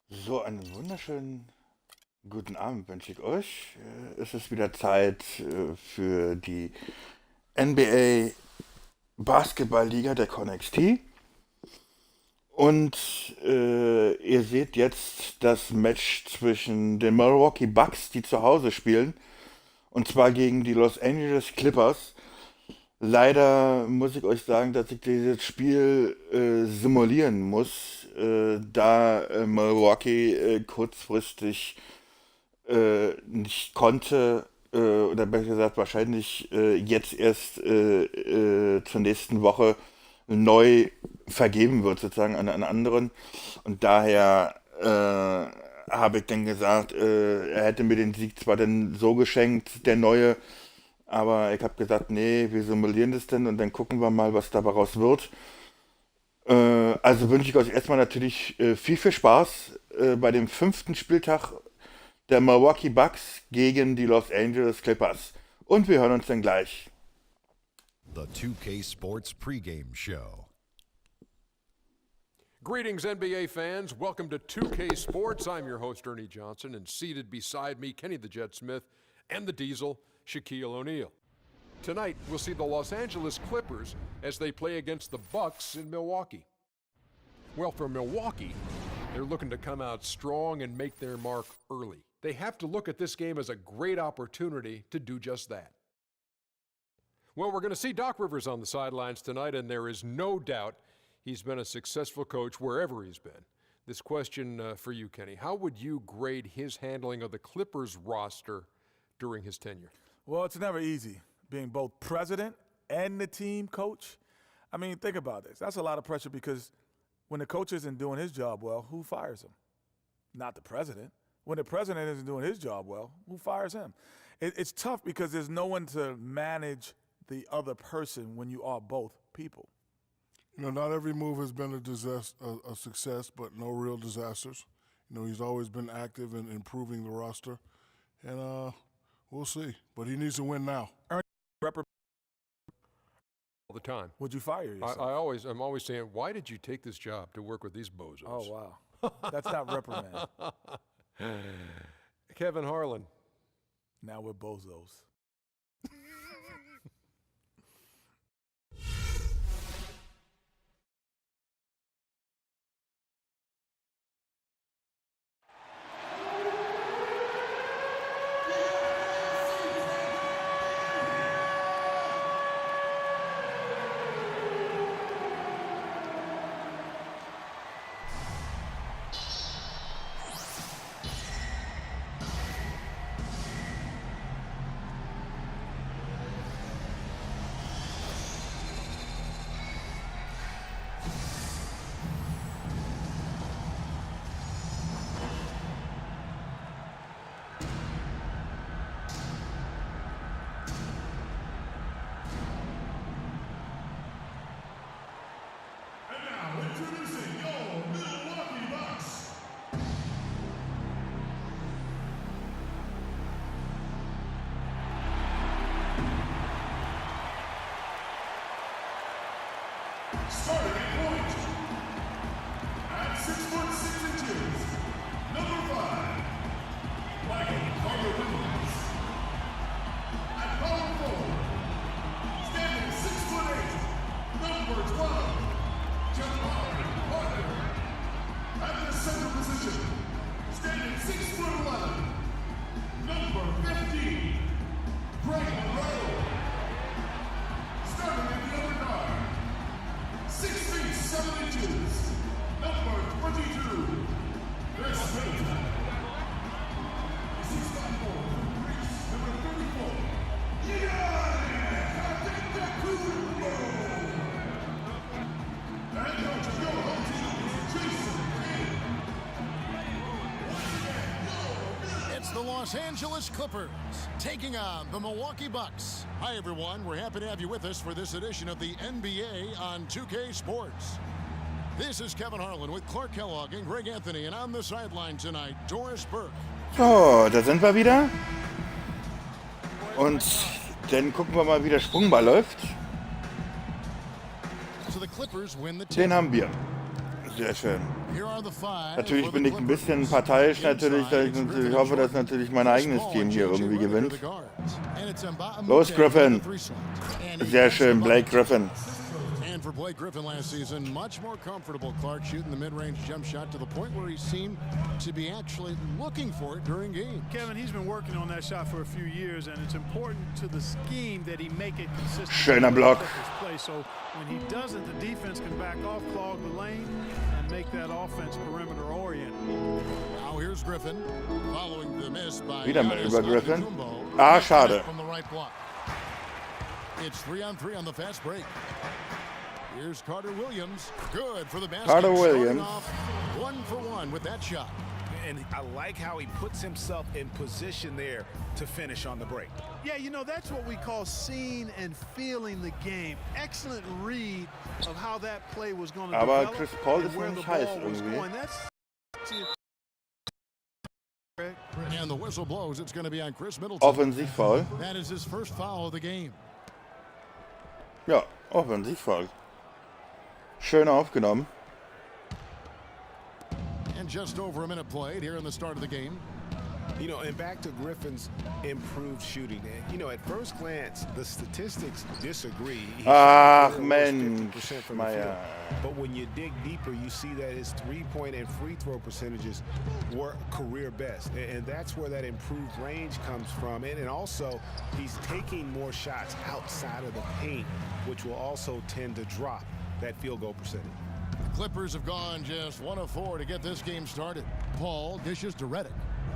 So, einen wunderschönen guten Abend wünsche ich euch. Es ist wieder Zeit für die NBA Basketballliga der KonXT. Und ihr seht jetzt das Match zwischen den Milwaukee Bucks, die zu Hause spielen, und zwar gegen die Los Angeles Clippers. Leider muss ich euch sagen, dass ich dieses Spiel simulieren muss, da Milwaukee kurzfristig nicht konnte, oder besser gesagt wahrscheinlich jetzt erst zur nächsten Woche neu vergeben wird, sozusagen an einen anderen. Und daher habe ich dann gesagt, er hätte mir den Sieg zwar dann so geschenkt, der neue, aber ich habe gesagt, nee, wir simulieren das denn und dann gucken wir mal, was dabei raus wird. Also wünsche ich euch erstmal natürlich viel Spaß bei dem fünften Spieltag der Milwaukee Bucks gegen die Los Angeles Clippers. Und wir hören uns dann gleich. The 2K Sports pregame show. Greetings, NBA fans. Welcome to 2K Sports. I'm your host, Ernie Johnson, and seated beside me, Kenny the Jet Smith and the Diesel, Shaquille O'Neal. Tonight, we'll see the Los Angeles Clippers as they play against the Bucks in Milwaukee. Well, for Milwaukee, they're looking to come out strong and make their mark early. They have to look at this game as a great opportunity to do just that. Well, we're going to see Doc Rivers on the sidelines tonight, and there is no doubt he's been a successful coach wherever he's been. This question for you, Kenny, how would you grade his handling of the Clippers roster during his tenure? Well, it's never easy being both president and the team coach. I mean, think about this. That's a lot of pressure because when the coach isn't doing his job well, who fires him? Not the president. When the president isn't doing his job well, who fires him? It's tough because there's no one to manage the other person when you are both people. You know, not every move has been a success, but no real disasters. You know, he's always been active in improving the roster, and we'll see. But he needs to win now. All the time. Would you fire yourself? I'm always saying, why did you take this job to work with these bozos? Oh, wow. That's not reprimand. Kevin Harlan. Now we're bozos. Introducing your Milwaukee Bucks. Starting at point. At 6'6" number 5, Michael Carter-Williams. At power forward, standing 6'8", number 12. At the center position, standing 6'11", number 15, Greg Monroe. Starting at the other guard, 6 feet 7 inches, number 22, Chris Middleton. 6'4", number 34, It's the Los Angeles Clippers taking on the Milwaukee Bucks. Hi, everyone. We're happy to have you with us for this edition of the NBA on 2K Sports. This is Kevin Harlan with Clark Kellogg and Greg Anthony, and on the sideline tonight, Doris Burke. So, da sind wir wieder. Und dann gucken wir mal, wie der Sprungball läuft. So the Clippers win the Den haben wir. Sehr schön. Here are the five Natürlich for bin the ich ein bisschen Clippers. parteiisch natürlich, da ich Inside, it's natürlich Griffin hoffe, and dass Jordan. natürlich mein Here's eigenes Paul Team and hier JJ irgendwie Redick are gewinnt. the guards. And it's Mbah Los, Moute Griffin. on the three slot. And he Sehr gets the schön, Blake bucket. Griffin. And for Blake Griffin last season, much more comfortable, Clark, shooting the mid-range jump shot to the point where he seemed to be actually looking for it during games. Kevin, he's been working on that shot for a few years, and it's important to the scheme that he make it consistent. Schöner Block. Play. So when he doesn't, the defense can back off, clog the lane, and make that offense perimeter oriented. Now here's Griffin, following the miss by Wieder mal Giannis über Griffin. Antetokounmpo. Ah, schade. From the right block. It's 3-on-3 on the fast break. Here's Carter Williams. Good for the basket. Carter Starting Williams. off 1-for-1 with that shot. And I like how he puts himself in position there to finish on the break. Yeah, you know, that's what we call seeing and feeling the game. Excellent read of how that play was going to Aber develop Chris Paul and ist where noch the nicht heiß ball was irgendwie. going. That's And the whistle blows. It's going to be on Chris Middleton. Offensivfoul. That is his first foul of the game. Ja, Offensivfoul. Schön aufgenommen. And just over a minute played here in the start of the game. You know, and back to Griffin's improved shooting. And, you know, at first glance, the statistics disagree. He Ach, shot Mensch, 50% from the Meier. field. But when you dig deeper, you see that his three-point and free throw percentages were career best. And that's where that improved range comes from. And also, he's taking more shots outside of the paint, which will also tend to drop that field goal percentage. The Clippers have gone just 1 of 4 to get this game started. Paul dishes to Redick.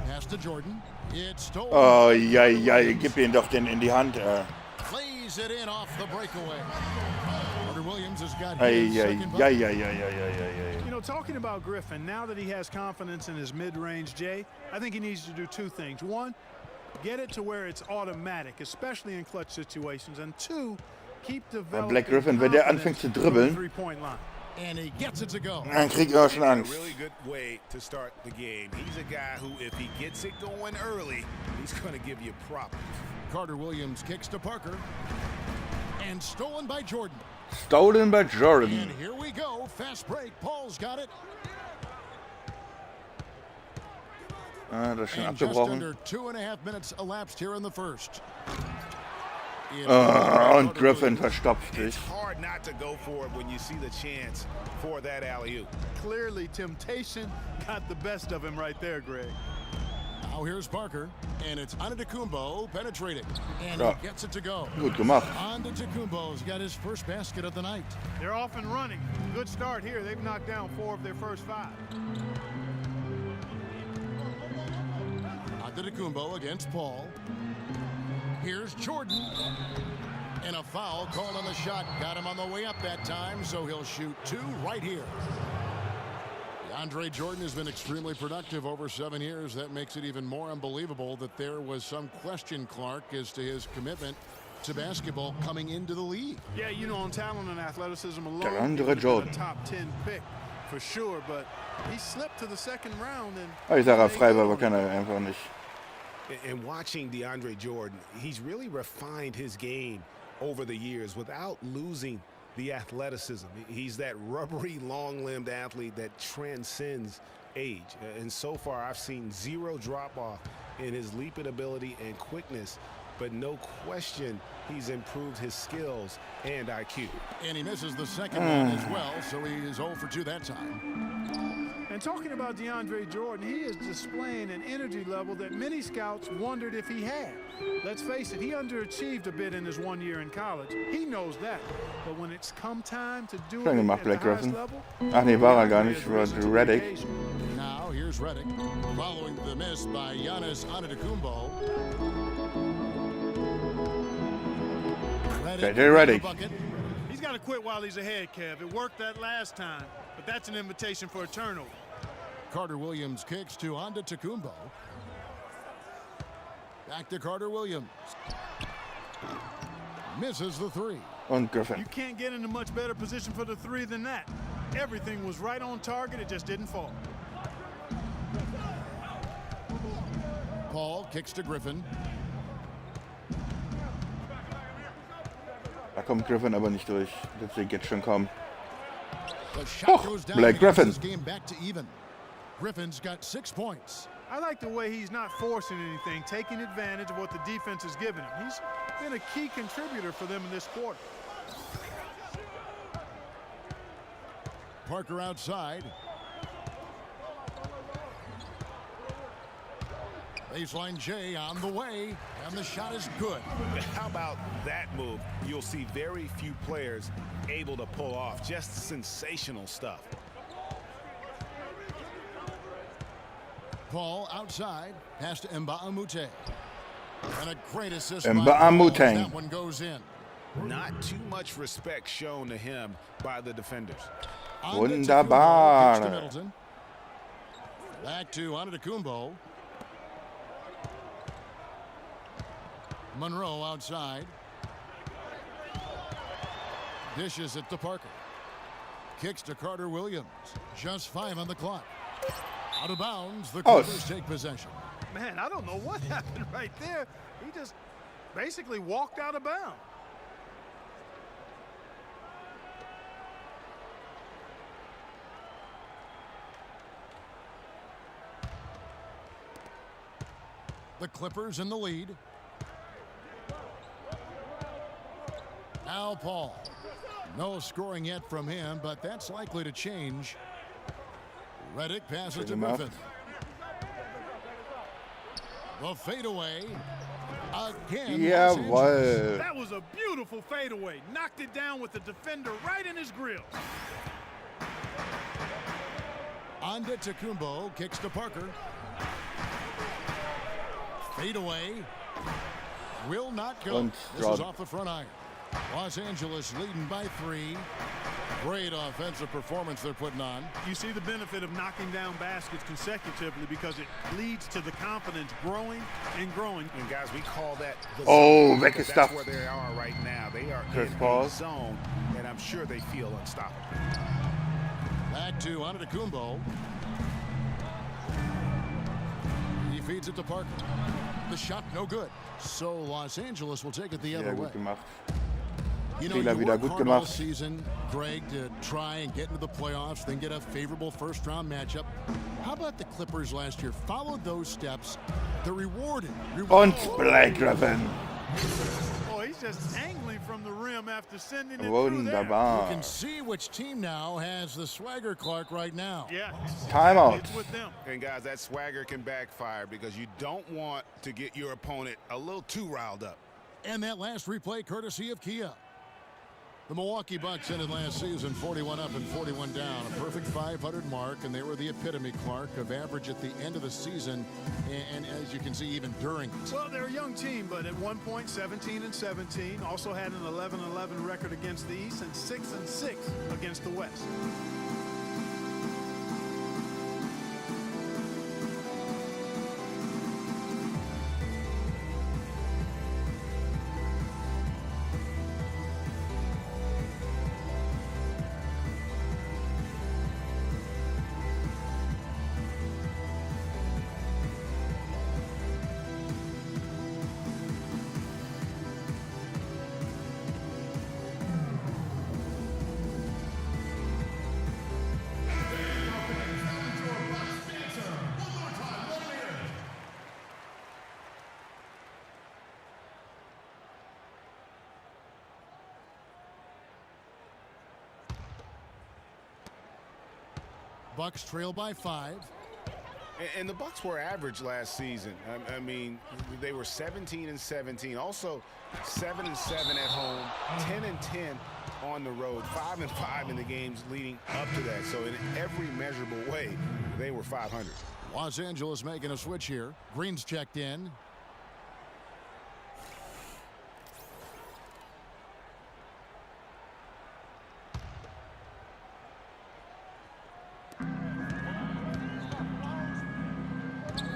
Pass to Jordan. It's stolen. Oh, ja, gib ihn doch den in die Hand. Plays it in off the breakaway. Carter Williams has got Ei, his ei, second ei, bucket. ei, ei, ei, ei, ei. You know, talking about Griffin, now that he has confidence in his mid-range, Jay, I think he needs to do two things. One, get it to where it's automatic, especially in clutch situations. And two, keep developing Black Griffin, wenn der anfängt zu confidence from the dribbeln, three-point line. And he gets it to go. dann kriegt er schon A Angst. really good way to start the game. He's a guy who, if he gets it going early, he's going to give you problems. Carter Williams kicks to Parker. And stolen by Jordan. Stolen by And Jordan. here we go. Fast break. Paul's got it. Ah, das ist schon And just abgebrochen. under 2.5 minutes elapsed here in the first. Und Griffin verstopft sich. It's hard not to go for it when you see the chance for that alley-oop. Clearly, temptation got the best of him right there, Greg. Now here's Parker. And it's Antetokounmpo penetrating. And Ja. he gets it to go. Gut gemacht. Antetokounmpo's got his first basket of the night. They're off and running. Good start here. They've knocked down 4 of their first 5. Antetokounmpo against Paul. Here's Jordan. And a foul called on the shot. Got him on the way up that time, so he'll shoot 2 right here. DeAndre Jordan has been extremely productive over 7 years. That makes it even more unbelievable that there was some question, Clark, as to his commitment to basketball coming into the league. Yeah, you know, on talent and athleticism alone, DeAndre he would have been Jordan. a top 10 pick for sure, but he slipped to the second round. And Ich sage, frei war, aber kann er einfach nicht. And watching DeAndre Jordan, he's really refined his game over the years without losing the athleticism. He's that rubbery, long-limbed athlete that transcends age. And so far, I've seen 0 drop-off in his leaping ability and quickness, but no question he's improved his skills and IQ. And he misses the second one as well, so he is 0 for 2 that time. And talking about DeAndre Jordan, he is displaying an energy level that many scouts wondered if he had. Let's face it, he underachieved a bit in his 1 year in college. He knows that. But when it's come time to do Schön it gemacht, at the Black highest Griffin. level, Ach nee, war er gar DeAndre nicht. has War risen to the Redick. occasion. Now here's Redick, following the miss by Giannis Antetokounmpo. JJ Redick. Bucket. He's got to quit while he's ahead, Kev. It worked that last time, but that's an invitation for a turnover. Carter Williams kicks to Antetokounmpo. Back to Carter Williams. Misses the 3. Und Griffin. You can't get in a much better position for the 3 than that. Everything was right on target. It just didn't fall. Paul kicks to Griffin. Da kommt Griffin aber nicht durch. Das sehe ich jetzt schon kommen. The shot goes down. Blake Griffin. This game back to even. Griffin's got 6 points. I like the way he's not forcing anything, taking advantage of what the defense has given him. He's been a key contributor for them in this quarter. Parker outside. Baseline J on the way, and the shot is good. How about that move? You'll see very few players able to pull off. Just sensational stuff. Paul outside, pass to Mbamute. And a great assist. Mbamute. That one goes in. Not too much respect shown to him by the defenders. Wunderbar. Kicks to Middleton. Back to Antetokounmpo. Monroe outside. Dishes it to Parker. Kicks to Carter Williams. Just 5 on the clock. Out of bounds. The Clippers take possession. Man, I don't know what happened right there. He just basically walked out of bounds. The Clippers in the lead. Al Paul. No scoring yet from him, but that's likely to change. Redick passes to Griffin. The fadeaway. Again. Jawohl. That was a beautiful fadeaway. Knocked it down with the defender right in his grill. Antetokounmpo kicks to Parker. Fadeaway. Will not go. This is off the front iron. Los Angeles leading by 3. Great offensive performance they're putting on. You see the benefit of knocking down baskets consecutively because it leads to the confidence growing and growing. And guys, we call that the Oh, zone, because weggestafft. that's where they are right now. They are Chris in Paul. a zone, and I'm sure they feel unstoppable. Back to Antetokounmpo. He feeds it to Parker. The shot no good. So Los Angeles will take it the other Sehr way. gut gemacht. You know, Fehler you wieder work gut hard all gemacht. season, Greg, to try and get into the playoffs, then get a favorable first-round matchup. How about the Clippers last year? Followed those steps. They're rewarded. Und Blake Griffin. Oh, he's just angling from the rim after sending it through there. You Wunderbar. can see which team now has the swagger Clark right now. Yeah. Timeout. It's with them. And guys, that swagger can backfire because you don't want to get your opponent a little too riled up. And that last replay courtesy of Kia. The Milwaukee Bucks ended last season 41 up and 41 down, a perfect 500 mark, and they were the epitome, Clark, of average at the end of the season, and as you can see, even during it. Well, they're a young team, but at one point 17-17, also had an 11-11 record against the East and 6-6 against the West. Bucks trail by 5. And the Bucks were average last season. I mean, they were 17-17, also 7-7 at home, 10-10 on the road, 5-5 in the games leading up to that. So in every measurable way, they were 500. Los Angeles making a switch here. Green's checked in.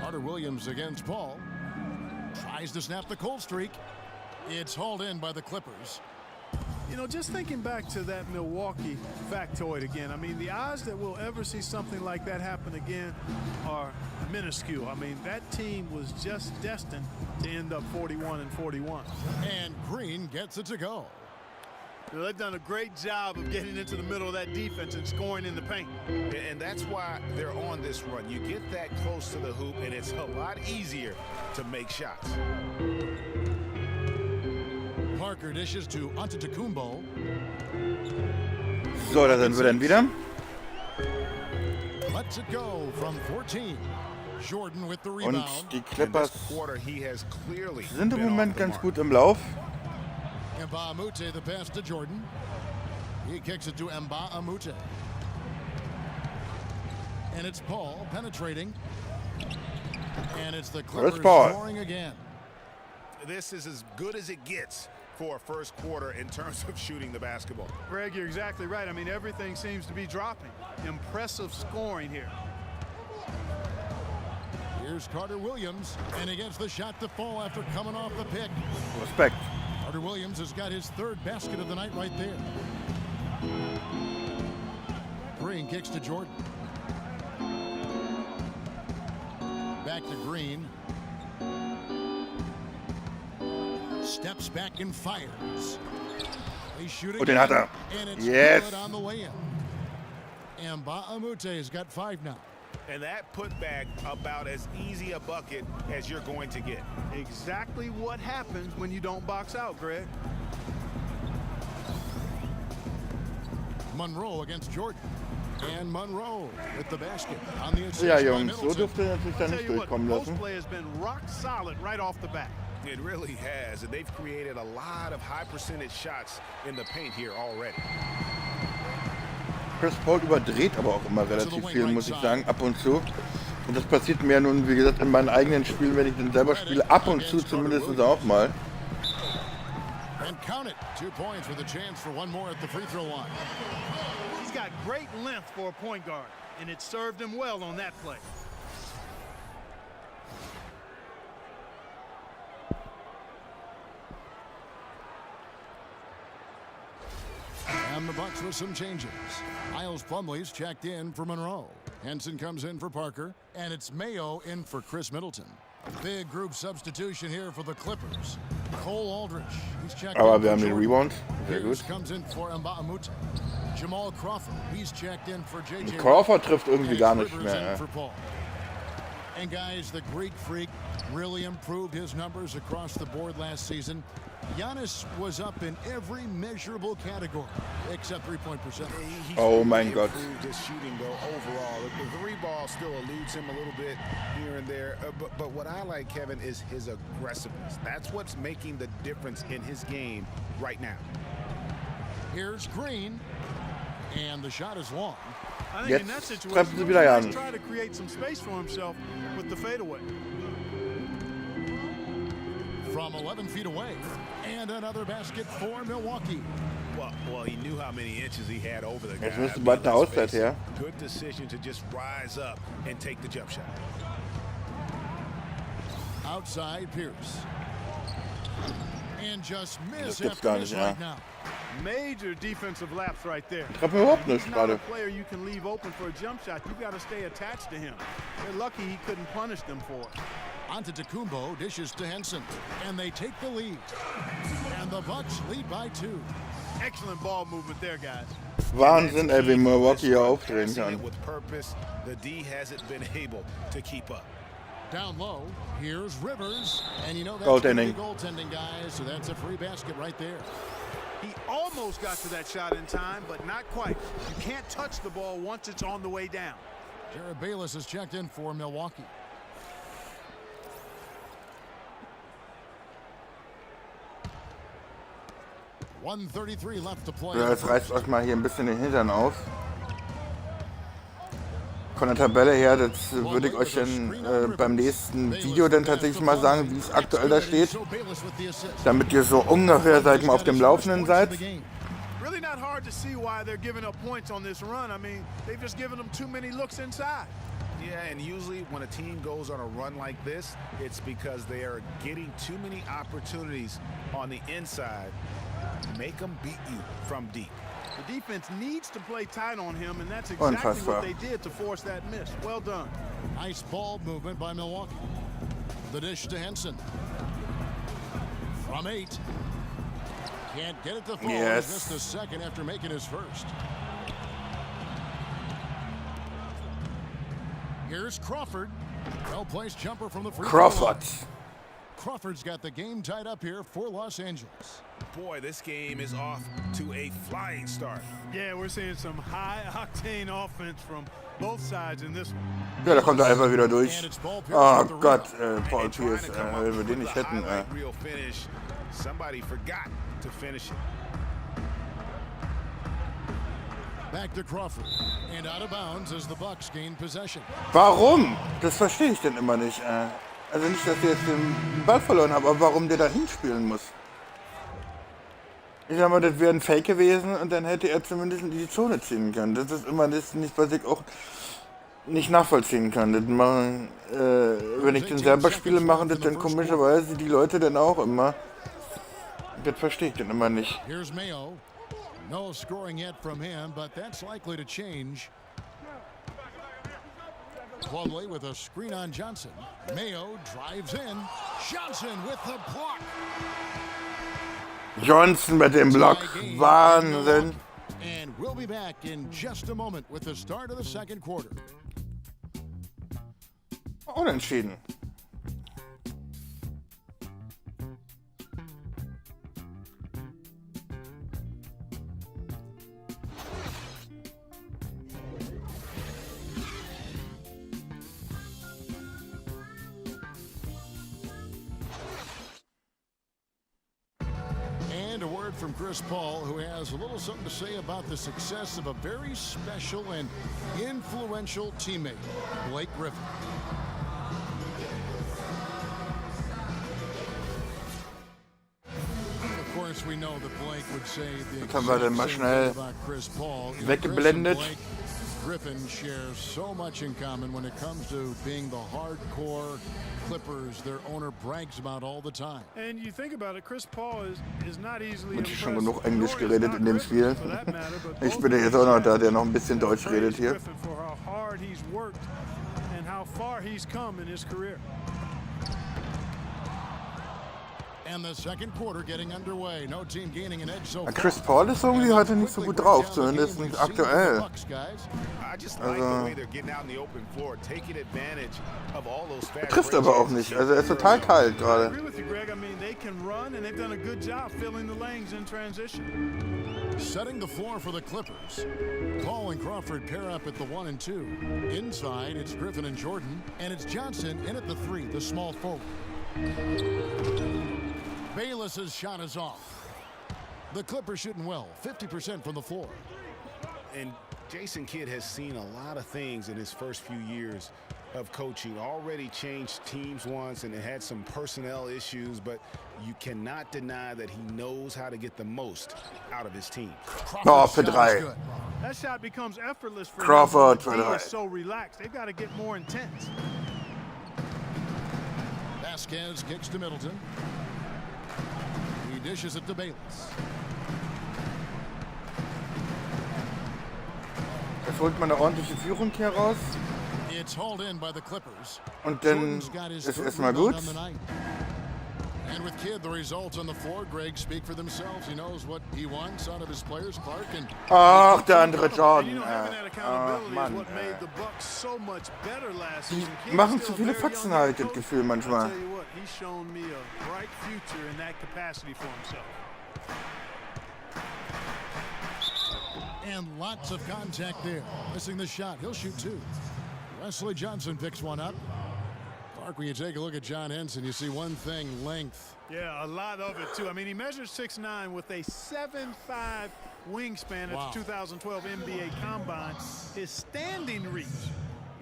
Carter Williams against Paul. Tries to snap the cold streak. It's hauled in by the Clippers. You know, just thinking back to that Milwaukee factoid again, I mean, the odds that we'll ever see something like that happen again are minuscule. I mean, that team was just destined to end up 41-41. And Green gets it to go. They've done a great job of getting into the middle of that defense and scoring in the paint. And that's why they're on this run. You get that close to the hoop, and it's a lot easier to make shots. Parker dishes to Antetokounmpo. So, da sind wir dann wieder. Lets it go from 14. Jordan with the rebound. Und die Clippers Quarter, he has clearly sind im been Moment off the ganz mark. gut im Lauf. Mbamute the pass to Jordan. He kicks it to Mbamute. And it's Paul penetrating. And it's the Clippers Paul. scoring again. This is as good as it gets for a first quarter in terms of shooting the basketball. Greg, you're exactly right. I mean, everything seems to be dropping. Impressive scoring here. Here's Carter Williams, and he gets the shot to fall after coming off the pick. Respekt. Carter Williams has got his third basket of the night right there. Green kicks to Jordan. Back to Green. Steps back and fires. They shoot Und den hat er. and it's Yes. good on the way in. And Mbamute has got 5 now. And that putback about as easy a bucket as you're going to get. Exactly what happens when you don't box out, Greg. Monroe against Jordan. And Monroe with the basket on the assist Ja, by Jungs, so Middleton. dürft ihr natürlich da Tell nicht you what, durchkommen post lassen. play has been rock solid right off the bat. It really has, and they've created a lot of high percentage shots in the paint here already. Chris Paul überdreht aber auch immer relativ viel, muss ich sagen, ab und zu. Und das passiert mir nun, wie gesagt, in meinen eigenen Spielen, wenn ich dann selber spiele, ab und zu zumindest auch mal. And count it. 2 points with a chance for one more at the free throw line. He's got great length for a point guard, and it served him well on that play. And the Bucks with some changes. Miles Plumlee's checked in for Monroe. Henson comes in for Parker, and it's Mayo in for Chris Middleton. Big group substitution here for the Clippers. Cole Aldrich, he's checked Aber in wir for haben den Jordan. Rebound. Sehr Pierce gut. comes in for Mbamute. Jamal Crawford, he's checked in for J.J. Crawford trifft And irgendwie it's gar nicht Rivers in mehr. for Paul. And guys, the Greek Freak really improved his numbers across the board last season. Giannis was up in every measurable category except three-point percentage. He's Oh really mein Gott. improved his shooting though overall. The three ball still eludes him a little bit here and there. But what I like, Kevin, is his aggressiveness. That's what's making the difference in his game right now. Here's Green, and the shot is long. I think Jetzt in that situation, treffen sie wieder he's an. trying to create some space for himself with the fadeaway. From 11 feet away, and another basket for Milwaukee. Well, he knew how many inches he had over the guy. Jetzt müsste bald eine Auszeit her. Good decision to just rise up and take the jump shot. Outside Pierce. And just miss Das gibt's after gar miss nicht, ja. right now. Major defensive lapse right there. Treffen überhaupt nicht He's not a gerade. player you can leave open for a jump shot. You've got to stay attached to him. They're lucky he couldn't punish them for it. Antetokounmpo dishes to Henson, and they take the lead. And the Bucks lead by 2. Excellent ball movement there, guys. Wahnsinn, ey, wie Milwaukee hier aufdrehen Passing kann. it with purpose, the D hasn't been able to keep up. Down low, here's Rivers, and you know that's gonna be Goaltending. goaltending, guys, so that's a free basket right there. He almost got to that shot in time, but not quite. You can't touch the ball once it's on the way down. Jared Bayless is checked in for Milwaukee. .133 left to play. Ja, jetzt reißt euch mal hier ein bisschen den Hintern auf. Von der Tabelle her, das würde ich euch dann beim nächsten Video dann tatsächlich mal sagen, wie es aktuell da steht. Damit ihr so ungefähr, seid mal auf dem Laufenden seid. Really not hard to see why they're giving up points on this run. I mean, they've just given them too many looks inside. Yeah, and usually when a team goes on a run like this, it's because they are getting too many opportunities on the inside. Make them beat you from deep. The defense needs to play tight on him, and that's exactly Unfassbar. what they did to force that miss. Well done. Nice ball movement by Milwaukee. The dish to Henson. From 8. Can't get it to fall. Yes. He's missed a second after making his first. Here's Crawford. Well-placed jumper from the free throw Crawford. line. Crawford's got the game tied up here for Los Angeles. Boy, this game is off to a flying start. Yeah, we're seeing some high-octane offense from both sides in this one. Ja, da kommt er einfach wieder durch. And it's Paul Pierce Oh with the Gott, rebound. Paul And trying Pierce, to come up wenn wir den with nicht a hätten. highlight reel finish. Somebody forgot to finish it. Back to Crawford. And out of bounds as the Bucks gain possession. Warum? Das verstehe ich denn immer nicht. Also nicht, dass ich jetzt den Ball verloren habe, aber warum der da hinspielen muss. Ich sag mal, das wäre ein Fake gewesen und dann hätte er zumindest in die Zone ziehen können. Das ist immer das nicht, was ich auch nicht nachvollziehen kann. Das machen, wenn ich den selber spiele, machen das dann komischerweise die Leute dann auch immer. Das verstehe ich dann immer nicht. Here's Mayo. No scoring yet from him, but that's likely to change. Plumlee with a screen on Johnson. Mayo drives in. Johnson with the block. Johnson mit dem Block. Wahnsinn. And we'll be back in just a moment with the start of the second quarter. Unentschieden. And a word from Chris Paul, who has a little something to say about the success of a very special and influential teammate, Blake Griffin. Of course, we know that Blake would say the Jetzt haben wir den mal exact same schnell thing about Chris Paul. You know, weggeblendet. Chris and Blake Griffin shares so much in common when it comes to being the hardcore Clippers their owner brags about all the time. And you think about it, Chris Paul is not easily Und schon impressed, genug Englisch nor is geredet not in dem Griffin, Spiel. for that matter, but Ich both bin ja of jetzt these auch noch da, guys der noch ein bisschen Deutsch praise redet hier. Griffin for how hard he's worked and how far he's come in his career. And the second quarter getting underway. No team gaining an edge so far. Chris Paul ist irgendwie heute nicht so gut drauf, zumindest aktuell. I just like the way they're getting out in the open floor, taking advantage of all those fast Trifft break aber auch chances. nicht, also er ist total kalt I gerade. agree with you, Greg. I mean, they can run, and they've done a good job filling the lanes in transition. Setting the floor for the Clippers. Paul and Crawford pair up at the 1 and 2. Inside, it's Griffin and Jordan, and it's Johnson in at the 3, the small forward. Bayless's shot is off. The Clippers shooting well, 50% from the floor. And Jason Kidd has seen a lot of things in his first few years of coaching. Already changed teams once and had some personnel issues, but you cannot deny that he knows how to get the most out of his team. Oh, Crawford's für shot is 3. good. That shot becomes effortless for Crawford him. for He the- is so relaxed. They've got to get more intense. Vasquez kicks to Middleton. He dishes it to Bayless. Jetzt holt man eine ordentliche Führung hier raus. It's hauled in by the Clippers. Und dann Jordan's got his ist third erstmal rebound gut. on the night. And with Kidd, the results on the floor, Greg, speak for themselves. He knows what he wants out of his players, Clark. And Ach, der andere And you Jordan. know, having that Ach accountability is Mann. what made the Bucks so much better last Die season. Kidd's machen still zu viele a very Faxen young halt, das coach. Gefühl I'll manchmal. tell you what, he's shown me a bright future in that capacity for himself. And lots of contact there. Missing the shot. He'll shoot 2. Wesley Johnson picks one up. Clark, when you take a look at John Henson, you see one thing, length. Yeah, a lot of it, too. I mean, he measures 6'9" with a 7'5" wingspan at Wow. the 2012 NBA Combine. His standing reach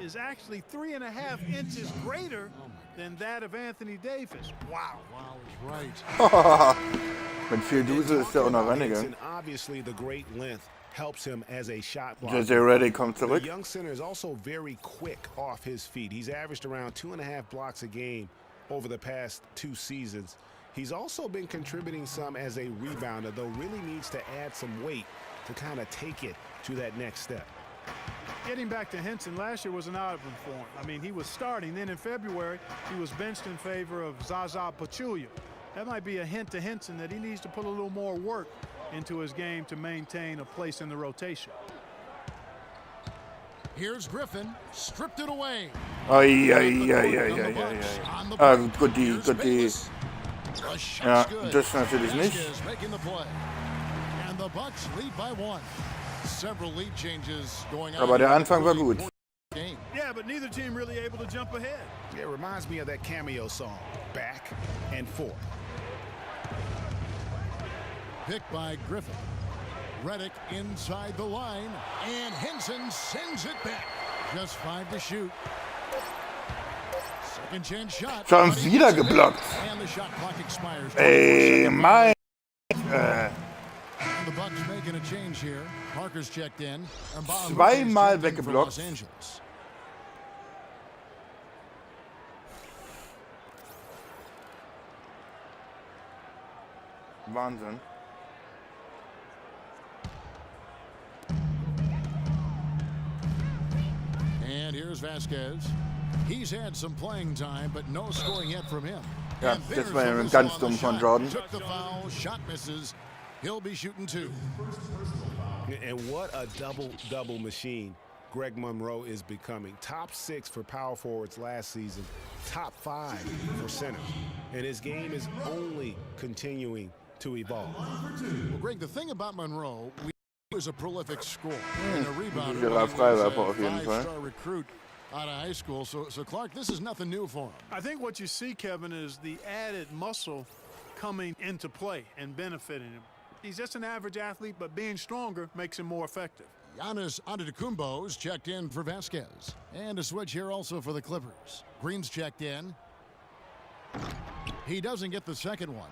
is actually 3.5 inches greater than that of Anthony Davis. Wow. Wow is right. Mit viel Dusel ist der auch noch reingegangen. And obviously the great length helps him as a shot blocker. JJ Redick kommt The zurück. young center is also very quick off his feet. He's averaged around 2.5 blocks a game over the past 2 seasons. He's also been contributing some as a rebounder, though really needs to add some weight to kind of take it to that next step. Getting back to Henson, last year was an odd one for him. I mean, he was starting. Then in February, he was benched in favor of Zaza Pachulia. That might be a hint to Henson that he needs to put a little more work into his game to maintain a place in the rotation. Here's Griffin, stripped it away. Gut, die. Ja, das natürlich nicht. Aber der Anfang war gut. Yeah, but neither team really able to jump ahead. It reminds me of that cameo song, Back and Forth. Picked by Griffin. Redick inside the line, and Henson sends it back. Just 5 to shoot. Second chance shot. Schon wieder geblockt. And the shot clock expires. Ey, mein. The Bucks making a change here. Parker's checked in. Zweimal weggeblockt. Los Angeles. Wahnsinn. And here's Vasquez. He's had some playing time, but no scoring yet from him. Ja, das war ja ganz dumm von Jordan. Took the foul, shot misses. He'll be shooting 2. And what a double-double machine Greg Monroe is becoming. Top 6 for power forwards last season, top 5 for centers. And his game is only continuing to evolve. Well, Greg, the thing about Monroe, he was a prolific scorer and a rebounder. Sicherer Freiwerfer auf jeden Fall. Five-star recruit out of high school. So Clark, this is nothing new for him. I think what you see, Kevin, is the added muscle coming into play and benefiting him. He's just an average athlete, but being stronger makes him more effective. Giannis Antetokounmpo's checked in for Vasquez. And a switch here also for the Clippers. Green's checked in. He doesn't get the second one.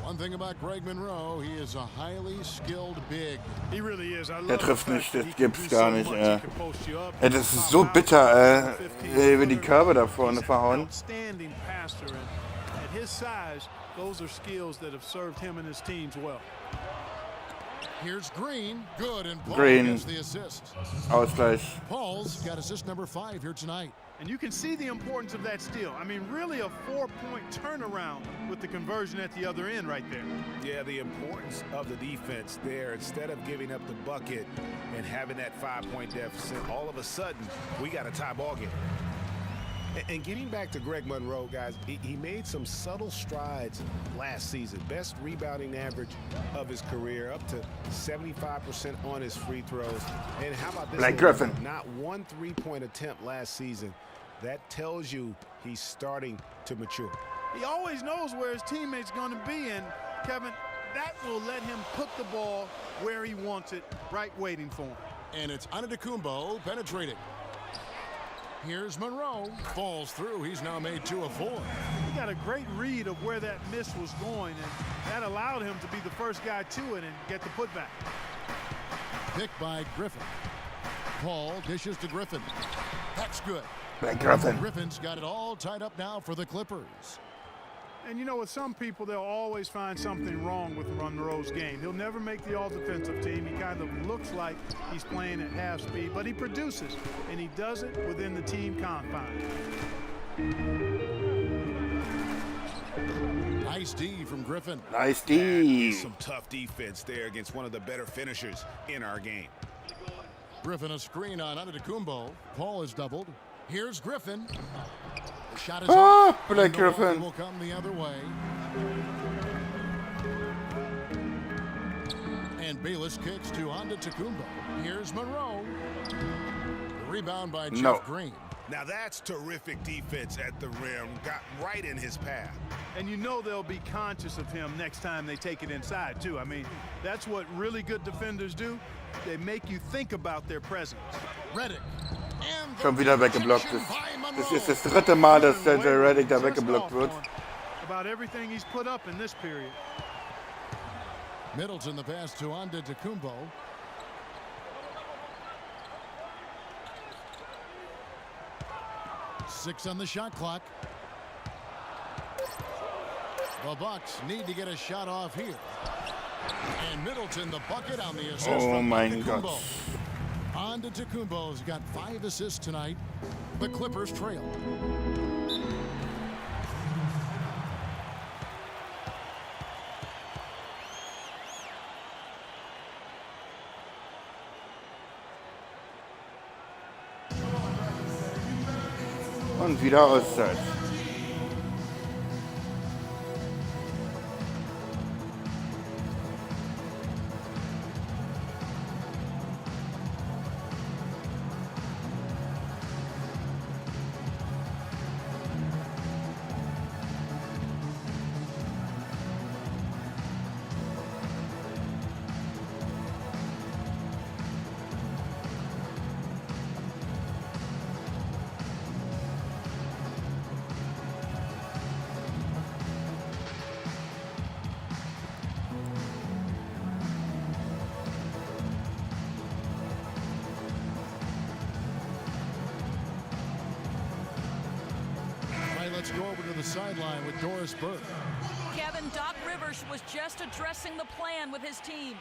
One thing about Greg Monroe, he is a highly skilled big. He really is. I love Der trifft the nicht, fact that das he can gibt's do gar so nicht. much. He can post you up. Das ist so bitter, wie die Körbe da vorne verhauen. Outstanding passer, and at his size, those are skills that have served him and his teams well. Here's Green. Good, and Paul Green. gets the assist. Ausgleich. Paul's got assist number 5 here tonight. And you can see the importance of that steal. I mean, really a 4-point turnaround with the conversion at the other end right there. Yeah, the importance of the defense there. Instead of giving up the bucket and having that 5-point deficit, all of a sudden, we got a tie ball game. And getting back to Greg Monroe, guys, he made some subtle strides last season. Best rebounding average of his career, up to 75% on his free throws. And how about this? Like Griffin. Not one 3-point attempt last season. That tells you he's starting to mature. He always knows where his teammate's going to be, and Kevin, that will let him put the ball where he wants it, right waiting for him. And it's Antetokounmpo penetrating. Here's Monroe. Falls through. He's now made 2 of 4. He got a great read of where that miss was going, and that allowed him to be the first guy to it and get the putback. Picked by Griffin. Paul dishes to Griffin. That's good. Like Griffin. Griffin's got it all tied up now for the Clippers. And you know, with some people, they'll always find something wrong with Monroe's game. He'll never make the all-defensive team. He kind of looks like he's playing at half speed, but he produces, and he does it within the team confines. Nice D from Griffin. Nice D. Some tough defense there against one of the better finishers in our game. Griffin a screen on Antetokounmpo. Paul is doubled. Here's Griffin. The shot is Black Griffin. Will come the other way. And Bayless kicks to Antetokounmpo. Here's Monroe. The rebound by Jeff Green. Now that's terrific defense at the rim. Got right in his path. And you know they'll be conscious of him next time they take it inside, too. I mean, that's what really good defenders do. They make you think about their presence. Redick. Schon wieder weggeblockt. Das ist das 3. Mal, dass JJ Redick da weggeblockt wird. About everything he's put up in this period. Middleton the pass to Antetokounmpo. Six on the shot clock. The Bucks need to get a shot off here. And Middleton the bucket on the assist. Oh mein Gott. Antetokounmpo's got 5 assists tonight. The Clippers trail. Und wieder Auszeit. Let's go over to the sideline with Doris Burke. Kevin, Doc Rivers was just addressing the plan with his team.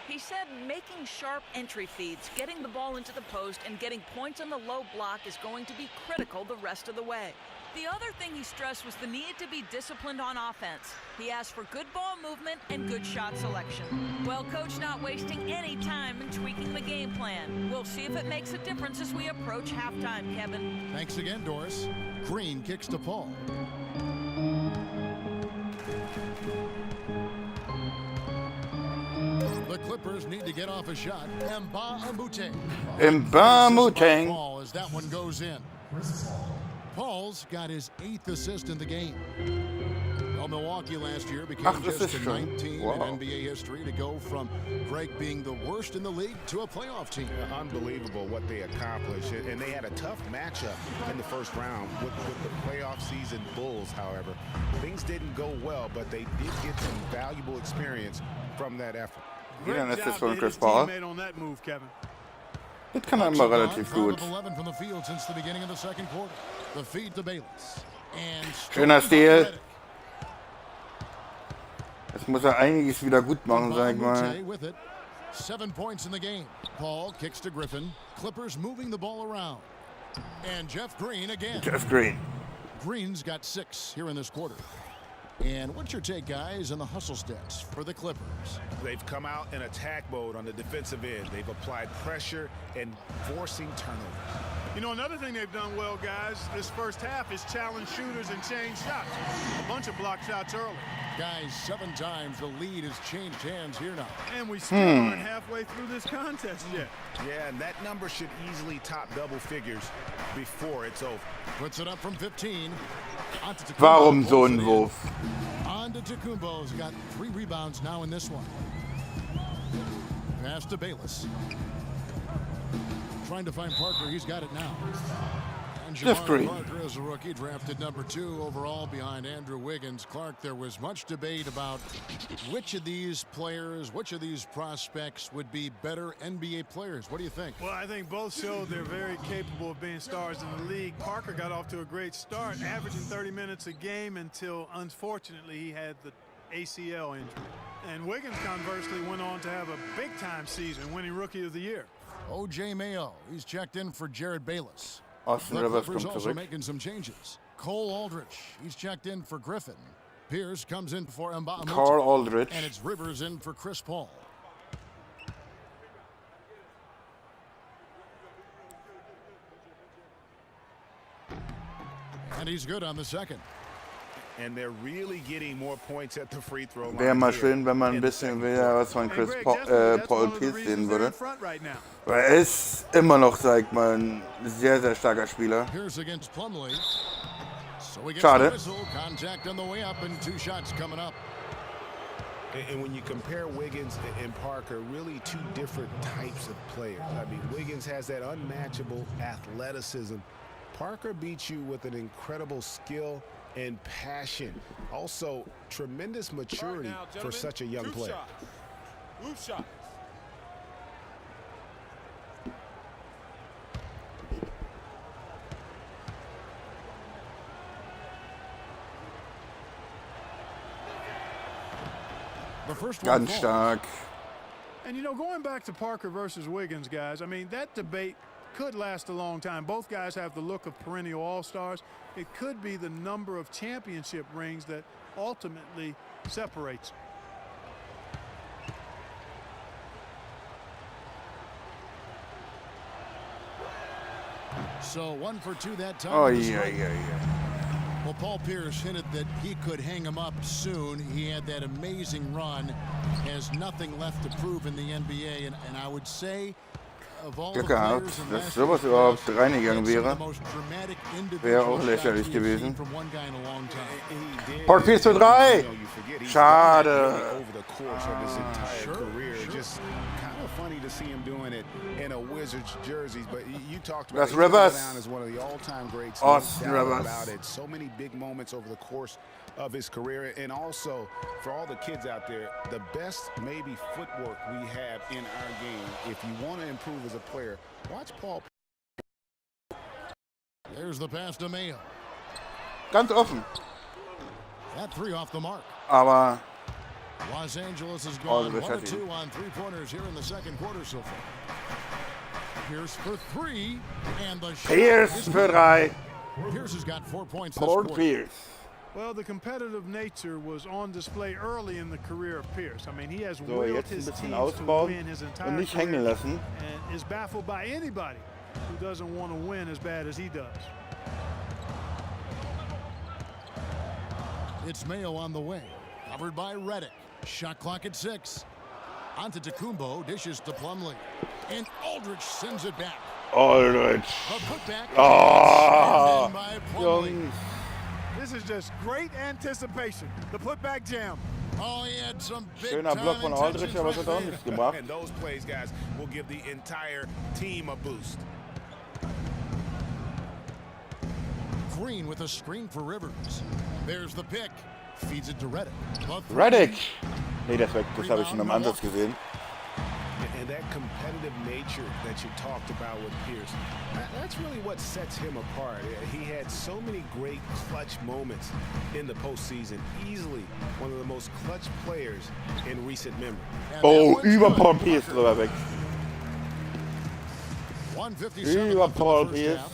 He said making sharp entry feeds, getting the ball into the post, and getting points on the low block is going to be critical the rest of the way. The other thing he stressed was the need to be disciplined on offense. He asked for good ball movement and good shot selection. Well, Coach not wasting any time in tweaking the game plan. We'll see if it makes a difference as we approach halftime, Kevin. Thanks again, Doris. Green kicks to Paul. The Clippers need to get off a shot. Mbamuteng. Ball as that one goes in. Paul's got his 8th assist in the game. Well, Milwaukee last year became just the 9th team in NBA history to go from Greg being the worst in the league to a playoff team. Unbelievable what they accomplished, and they had a tough matchup in the first round with the playoff season Bulls. However, things didn't go well, but they did get some valuable experience from that effort. Wieder ein Assist von Great Chris job Paul. made on that move, Kevin. Das kann er immer relativ gut. 11 from the field since the beginning of the second quarter. The feed to Bayless. And Schöner Stil. Jetzt muss er einiges wieder gut machen, sag ich mal. with it. 7 points in the game. Paul kicks to Griffin. Clippers moving the ball around. And Jeff Green again. Jeff Green. Green's got 6 here in this quarter. And what's your take, guys, on the hustle stats for the Clippers? They've come out in attack mode on the defensive end. They've applied pressure and forcing turnovers. You know, another thing they've done well, guys, this first half is challenge shooters and change shots. A bunch of block shots early. Guys, 7 times the lead has changed hands here now. And we still aren't halfway through this contest yet. Yeah, and that number should easily top double figures before it's over. Puts it up from 15. Warum so ein Wurf? Antetokounmpo's got 3 rebounds now in this one. Pass to Bayless. Trying to find Parker. He's got it now. And Jeff Green. Parker is a rookie, drafted number 2 overall behind Andrew Wiggins. Clark, there was much debate about which of these players, which of these prospects would be better NBA players. What do you think? Well, I think both showed they're very capable of being stars in the league. Parker got off to a great start, averaging 30 minutes a game until, unfortunately, he had the ACL injury. And Wiggins, conversely, went on to have a big-time season, winning Rookie of the Year. O.J. Mayo, he's checked in for Jared Bayless. Austin The Rivers Clippers kommt also zurück. making some changes. Cole Aldrich, he's checked in for Griffin. Pierce comes in for Mbamuteng. Carl Aldrich. And it's Rivers in for Chris Paul. And he's good on the second. And they're really getting more points at the free throw line. Wäre mal here schön, wenn man ein in the bisschen second wieder was von Hey, Chris Greg, Paul, that's Paul one of the Pierce reasons sehen they're würde. in front right now. Weil er ist immer noch, sag ich mal, ein sehr, sehr starker Spieler. Here's against Plumlee. So he gets Schade. the whistle. Contact on the way up and 2 shots coming up. And when you compare Wiggins and Parker, really 2 different types of players. I mean, Wiggins has that unmatchable athleticism. Parker beats you with an incredible skill and passion. Also, tremendous maturity for such a young player. Loop shot. The first one Ganz falls. stark. And, you know, going back to Parker versus Wiggins, guys, I mean, that debate could last a long time. Both guys have the look of perennial all-stars. It could be the number of championship rings that ultimately separates them. So 1 for 2 that time. Oh, in the yeah, strike. yeah, yeah. Well, Paul Pierce hinted that he could hang him up soon. He had that amazing run. Has nothing left to prove in the NBA. And I would say, of all the Glück gehabt, players in dass last sowas year's überhaupt playoffs, reingegangen that's some wäre. of the most dramatic Wäre auch individual lächerlich shots we have seen gewesen. from one guy in a long time. Paul Pierce für 3. Schade. Over the course of his entire career. Just kind of funny to see him doing it in a Wizards jerseys, but you talked about That's it. He's Rivers. gonna go down as one of the all-time greats. Austin No doubt Rivers. about it. So many big moments over the course of his career, and also for all the kids out there, the best maybe footwork we have in our game. If you want to improve as a player, watch Paul. There's the pass to Mayo. Ganz offen. That 3 off the mark. Aber Los Angeles has Oh, gone the 1 shot of 2 on 3-pointers here in the second quarter so far. Pierce for 3, and the shot Pierce is für good. 3. Pierce has got 4 points this Paul quarter. Pierce. Well, the competitive nature was on display early in the career of Pierce. I mean, he has So, willed jetzt ein his bisschen team to ausbauen win his entire und nicht career hängen lassen. and is baffled by anybody who doesn't want to win as bad as he does. It's Mayo on the way. Covered by Reddick. Shot clock at 6. Antetokounmpo dishes to Plumlee. And Aldridge sends it back. Aldridge. The putback. Oh, And in by Plumlee. Jungs. This is just great anticipation. The putback jam. Oh, he had some big Schöner Block von Aldridge, aber es hat auch nichts gebracht. And those plays, guys, will give the entire team a boost. Green with a screen for Rivers. There's the pick. Feeds it to Reddick. Reddick. Nee, das habe ich schon am Ansatz gesehen. And that competitive nature that you talked about with Pierce, that's really what sets him apart. He had so many great clutch moments in the postseason. Easily one of the most clutch players in recent memory. Oh, über Paul Pierce drüber weg. 157 Über left in the Paul first Pierce. half.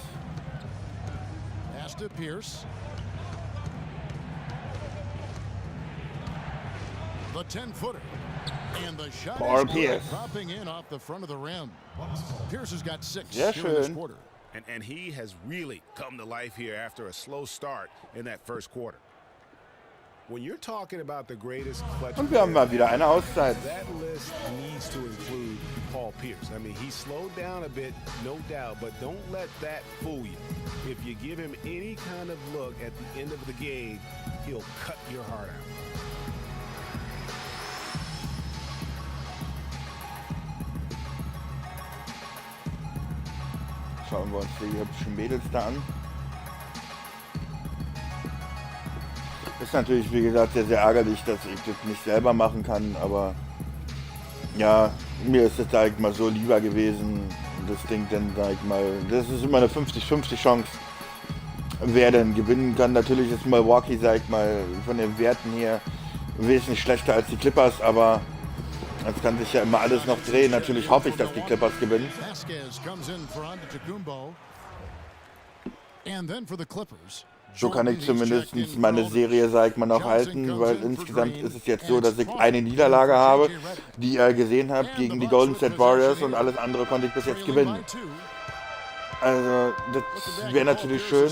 Pass to Pierce. The 10-footer. And the shot Paul is good, Pierce. dropping in off the front of the rim. Pierce has got 6 Sehr here in this schön. quarter. And he has really come to life here after a slow start in that first quarter. When you're talking about the greatest clutch Und wir haben mal wieder eine Auszeit. that list needs to include Paul Pierce. I mean, he slowed down a bit, no doubt, but don't let that fool you. If you give him any kind of look at the end of the game, he'll cut your heart out. Schauen wir uns die hübschen Mädels da an. Ist natürlich, wie gesagt, sehr, sehr ärgerlich, dass ich das nicht selber machen kann, aber ja, mir ist es, sag ich mal, so lieber gewesen, das Ding dann, sag ich mal, das ist immer eine 50-50 Chance, wer denn gewinnen kann. Natürlich ist Milwaukee, sag ich mal, von den Werten her wesentlich schlechter als die Clippers, aber es kann sich ja immer alles noch drehen. Natürlich hoffe ich, dass die Clippers gewinnen. Vasquez comes in for Antetokounmpo. And then for the Clippers. So kann ich zumindest meine Serie, sag ich mal, noch halten, weil insgesamt ist es jetzt so, dass ich eine Niederlage habe, die ihr gesehen habt, gegen die Golden State Warriors, und alles andere konnte ich bis jetzt gewinnen. Also das wäre natürlich schön,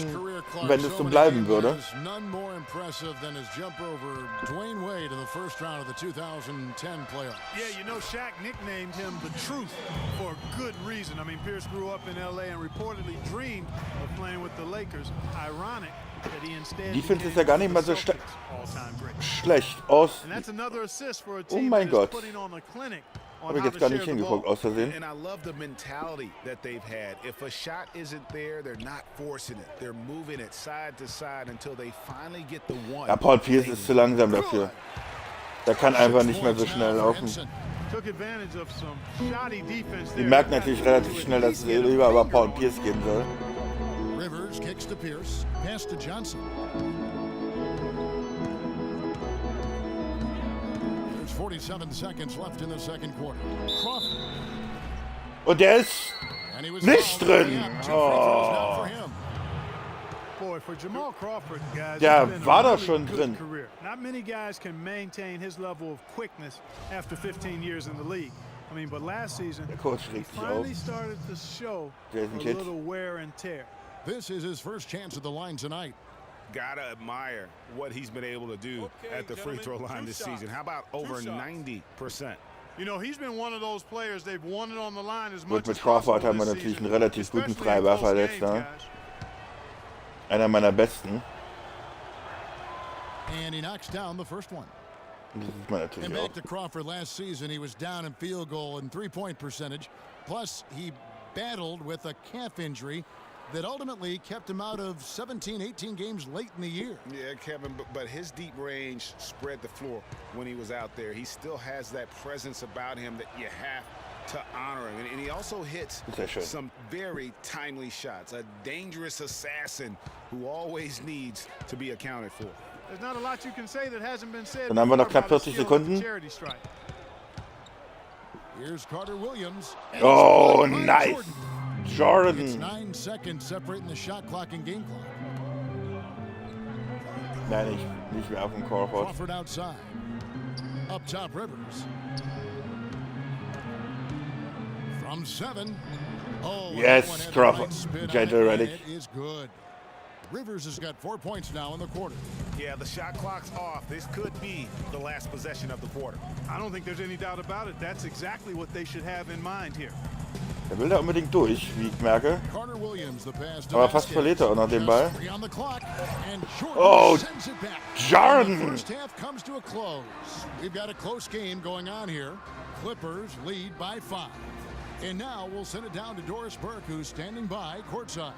wenn es so bleiben würde. None more impressive than his jump over Dwayne Wade in the first round of the 2010 playoffs. Yeah, you know, Shaq nicknamed him the Truth for good reason. I mean, Pierce grew up in L.A. and reportedly dreamed of playing with the Lakers. Ironic that he instead Defense became ist ja gar nicht mal so the Celtics' all-time great. schlecht aus. And that's another assist for a Oh team mein that is Gott. putting on a clinic on Habe ich how jetzt to gar share nicht the hingeguckt, ball. aus Versehen. And I love the mentality that they've had. If a shot isn't there, they're not forcing it. They're moving it side to side until they finally get the one. Ja, Paul Pierce ist zu langsam dafür. Der kann einfach nicht mehr so schnell laufen. Took advantage of some shoddy defense Die there. merken natürlich relativ schnell, dass es lieber über Paul Pierce gehen soll. Rivers kicks to Pierce. Pass to Johnson. There's 47 seconds left in the second quarter. Crawford. Und der ist And he was nicht fouled. drin. Yeah, 2 free throws now for him. Boy, for Jamal Crawford, guys, Der it's been a war doch really schon good drin. career. Not many guys can maintain his level of quickness after 15 years in the league. I mean, but last season, Der Coach he regt sich auf. finally started to show Jason a Kidd. little wear and tear. This is his first chance at the line tonight. Gotta admire what he's been able to do at the free throw line this season. How about over 90%? You know, he's been one of those players, they've won it on the line as Gut, much mit as Crawford possible haben wir this natürlich season, einen relativ guten especially in Freiwerfer close jetzt games, da. guys. Einer meiner besten. And he knocks down the first one. Das sieht man And natürlich back auch. to Crawford last season, he was down in field goal and three-point percentage. Plus, he battled with a calf injury that ultimately kept him out of 17, 18 games late in the year. Yeah, Kevin, but his deep range spread the floor when he was out there. He still has that presence about him that you have to honor him. And he also hits Sehr schön. some very timely shots. A dangerous assassin who always needs to be accounted for. There's not a lot you can say that hasn't been said. Dann haben wir noch before knapp about his 40 skill at the Sekunden. charity stripe. Here's Carter Williams. And Oh, it's blocked by nice. Jordan. It's Jordan. 9 seconds separating the shot clock and game clock. Nein, nicht mehr auf dem Crawford. Crawford outside. Up top, Rivers. From 7. Oh, Yes, that one had Crawford. the right spin on JJ it, and Redick. It is good. Rivers has got 4 points now in the quarter. Yeah, the shot clock's off. This could be the last possession of the quarter. I don't think there's any doubt about it. That's exactly what they should have in mind here. Er will da unbedingt durch, wie ich merke. Carter Williams, the pass to Aber fast Vasquez. verliert er auch noch den Ball. Just 3 on the clock, and Jordan Oh, sends it back. Jordan. And the first half comes to a close. We've got a close game going on here. Clippers lead by 5. And now we'll send it down to Doris Burke, who's standing by courtside.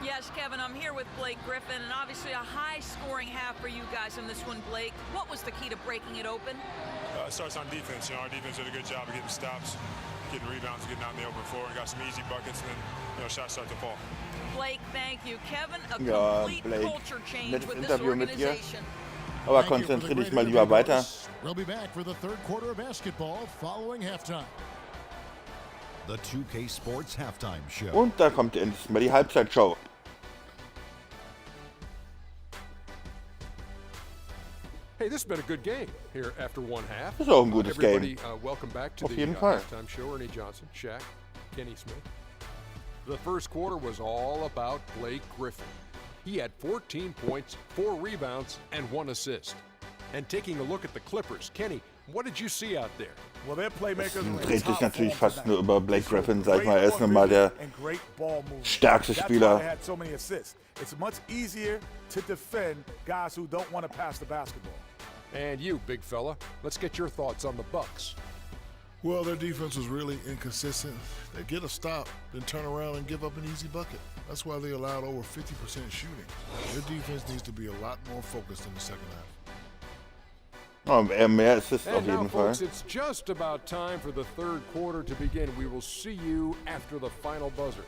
Yes, Kevin, I'm here with Blake Griffin, and obviously a high-scoring half for you guys in this one, Blake. What was the key to breaking it open? It starts on defense. You know, our defense did a good job of getting stops, getting rebounds, getting out in the open floor, and got some easy buckets, and then, shots start to fall. Blake, thank you. Kevin, a Ja, complete Blake, culture change nettes with this Interview mit dir. organization. Aber Thank you for the konzentrier dich great mal interview, lieber weiter. Doris. We'll be back for the third quarter of basketball following halftime. The 2K Sports Halftime Show. Und da kommt endlich mal die Halbzeitshow. Hey, this has been a good game here after one half. Das ist auch ein gutes Everybody, Game. welcome back to Auf the jeden Fall. halftime show. Ernie Johnson, Shaq, Kenny Smith. The first quarter was all about Blake Griffin. He had 14 points, 4 rebounds, and 1 assist. And taking a look at the Clippers, Kenny, what did you see out there? Well, their playmakers were in Dreht sich top natürlich form fast tonight. nur über Blake Griffin, sag ich Great mal. Er ist nun ball mal der vision and great ball movement. stärkste That's why Spieler. they had so many assists. It's much easier to defend guys who don't want to pass the basketball. And you, big fella, let's get your thoughts on the Bucks. Well, their defense was really inconsistent. They get a stop, then turn around and give up an easy bucket. That's why they allowed over 50% shooting. Their defense needs to be a lot more focused in the second half. Oh, mehr Assists auf And now, jeden Fall. folks, it's just about time for the third quarter to begin. We will see you after the final buzzer.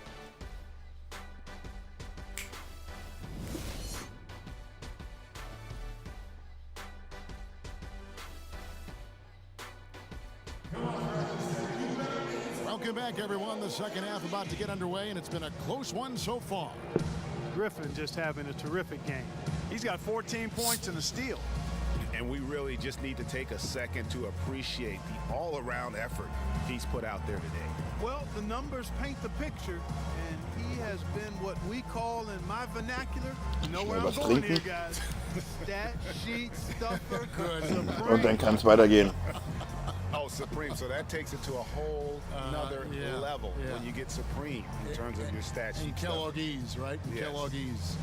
Welcome back, everyone. The second half about to get underway, and it's been a close one so far. Griffin just having a terrific game. He's got 14 points and a steal. And we really just need to take a second to appreciate the all-around effort he's put out there today. Well, the numbers paint the picture, and he has been what we call in my vernacular, you know where I'm was going trinken. here, guys. Stat sheet stuffer. Und dann kann es weitergehen. Oh, Supreme. So that takes it to a whole another level when you get Supreme in terms of your stats. And Kelloggese, right? And Yes. Kelloggese.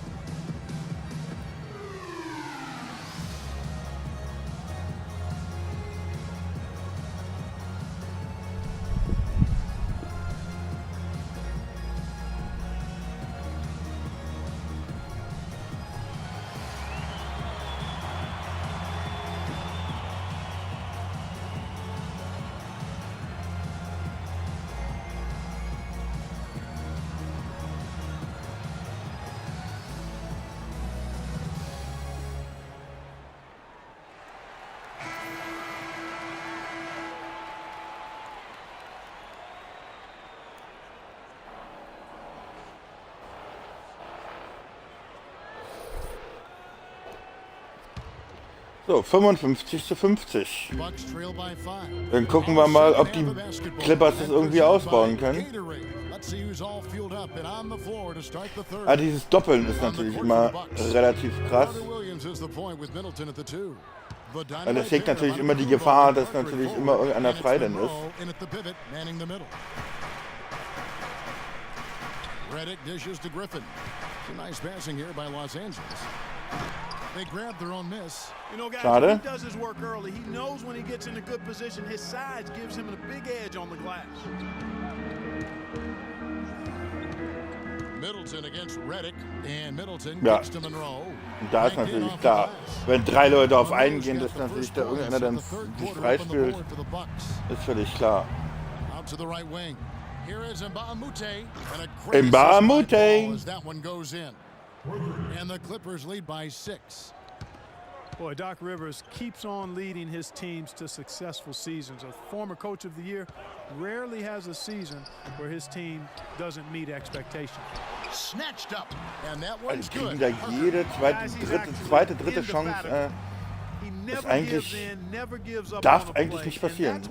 So, 55:50. Bucks trail by 5. Dann gucken wir mal, ob die Clippers das irgendwie ausbauen können. Let's see who's all fueled up and on the floor to start the third. Ah, dieses Doppeln ist natürlich immer relativ krass. Williams is the point with Middleton at the 2. Weil das hegt natürlich immer die Gefahr, dass natürlich immer irgendeiner frei dann ist. Redick dishes to Griffin. Some nice passing here by Los Angeles. They grab their own miss. You know, guys, Schade. he does his work early. He knows when he gets in a good position. His size gives him a big edge on the glass. Middleton against Redick, and Middleton Ja. gets to Monroe. Und da ist natürlich klar, wenn 3 Leute auf einen gehen, dass natürlich da irgendeiner dann sich freispielt, ist völlig klar. Out to the right wing. Here is Mbamute, and a great Mbamute. assist by Paul as that one goes in. And the Clippers lead by 6. Boy, Doc Rivers keeps on leading his teams to successful seasons. A former coach of the year rarely has a season where his team doesn't meet expectations. Snatched up, and that Also one's kriegen good. da jede zweite, dritte Chance. Ist eigentlich, darf eigentlich nicht passieren.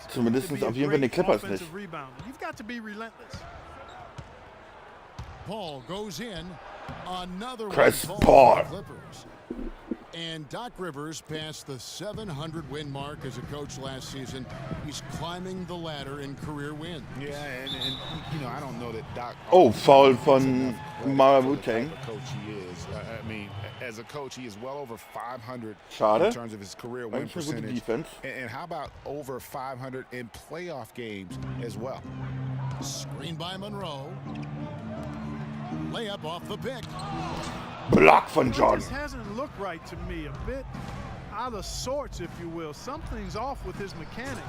Zumindest auf jeden Fall den Clippers nicht. Paul goes in. Another Chris one Paul. for the Clippers. And Doc Rivers passed the 700 win mark as a coach last season. He's climbing the ladder in career wins. Yeah, and you know, I don't know that Doc. Oh, Foul von Mbamute. Coach he is. I mean, as a coach, he is well over 500 Schade. in terms of his career win Eigentlich eine gute percentage. Defense. And how about over 500 in playoff games as well? Screen by Monroe. Layup off the pick. Block von John. This hasn't looked right to me. A bit out of sorts, if you will. Something's off with his mechanics.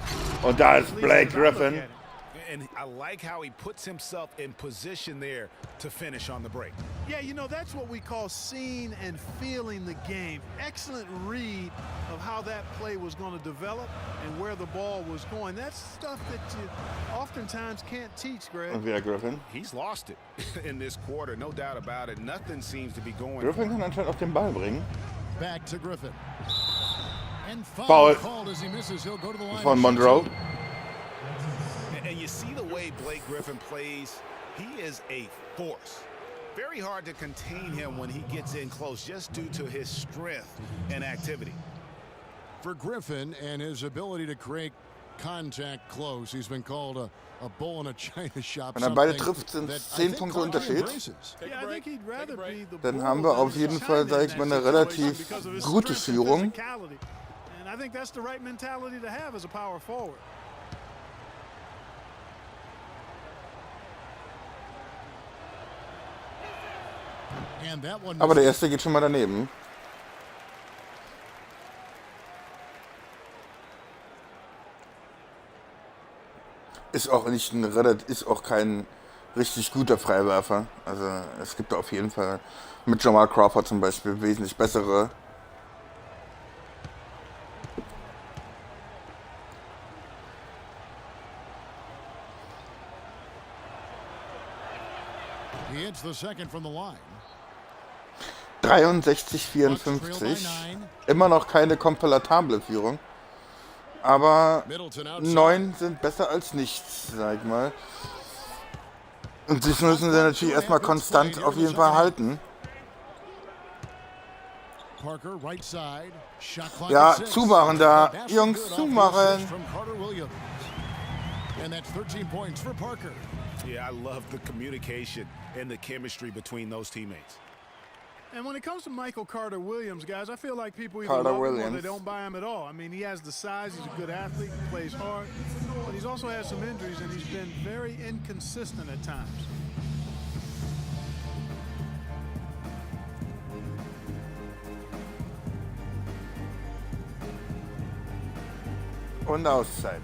Und da ist At least Blake as I look Griffin. at it. And I like how he puts himself in position there to finish on the break. Yeah, you know, that's what we call seeing and feeling the game. Excellent read of how that play was going to develop and where the ball was going. That's stuff that you oftentimes can't teach, Greg. Und wieder Griffin. He's lost it in this quarter, no doubt about it. Nothing seems to be going. Griffin kann anscheinend auch den Ball bringen. Back to Griffin. And Foul. called as he misses. He'll go to the line. Von Monroe. And you see the way Blake Griffin plays, he is a force. Very hard to contain him when he gets in close just due to his strength and activity. For Griffin and his ability to create contact close, he's been called a bull in a china shop. Wenn er beide trifft, sind es 10 Punkte Unterschied. Yeah, I think he'd rather be the Dann bull haben wir than auf the jeden shine Fall, in sag ich that mal, eine situation relativ because of his gute strength and Führung. physicality. And I think that's the right mentality to have as a power forward. And that one Aber der erste geht schon mal daneben. Ist auch nicht ein ist auch kein richtig guter Freiwerfer. Also es gibt auf jeden Fall mit Jamal Crawford zum Beispiel wesentlich bessere. He hits the second from the line. 63-54. Immer noch keine komplettable Führung. Aber 9 sind besser als nichts, sag ich mal. Und das müssen sie natürlich erstmal konstant auf jeden Fall halten. Parker, right side. Shot clock Ja, at 6. zumachen da. That's Jungs, good off the zumachen. assist from Carter Williams. And that's 13 points for Parker. Yeah, I love the communication and the chemistry between those teammates. And when it comes to Michael Carter Williams, guys, I feel like people either Carter love him or Williams. they don't buy him at all. I mean, he has the size, he's a good athlete, he plays hard, but he's also had some injuries and he's been very inconsistent at times. Und Auszeit.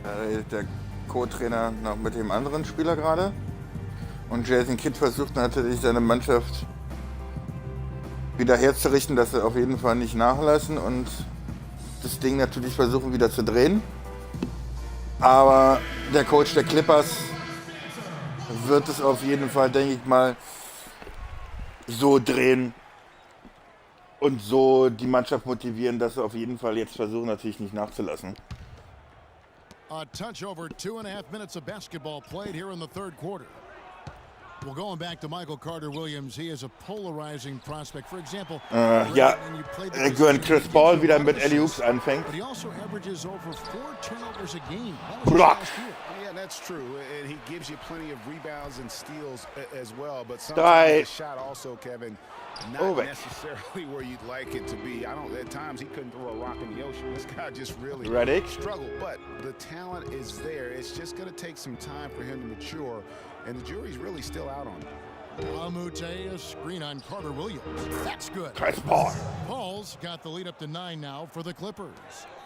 Da redet der Co-Trainer noch mit dem anderen Spieler gerade. Und Jason Kidd versucht natürlich seine Mannschaft wieder herzurichten, dass sie auf jeden Fall nicht nachlassen und das Ding natürlich versuchen wieder zu drehen. Aber der Coach der Clippers wird es auf jeden Fall, denke ich mal, so drehen und so die Mannschaft motivieren, dass sie auf jeden Fall jetzt versuchen, natürlich nicht nachzulassen. A touch over 2.5 minutes of basketball played here in the third quarter. Well, going back to Michael Carter-Williams, he is a polarizing prospect. For example, Ja, wenn Chris Paul wieder mit Alley-Oops anfängt. but he also averages over 4 turnovers a game. Block. Yeah, that's true. And he gives you plenty of rebounds and steals as well. But Drei. sometimes the shot also, Kevin, not Oh, weg. necessarily where you'd like it to be. At times he couldn't throw a rock in the ocean. This guy just really Redick. struggled. But the talent is there. It's just going to take some time for him to mature. And the jury's really still out on him. Amute, a screen on Carter-Williams. That's good. Chris Paul. Paul's got the lead up to 9 now for the Clippers.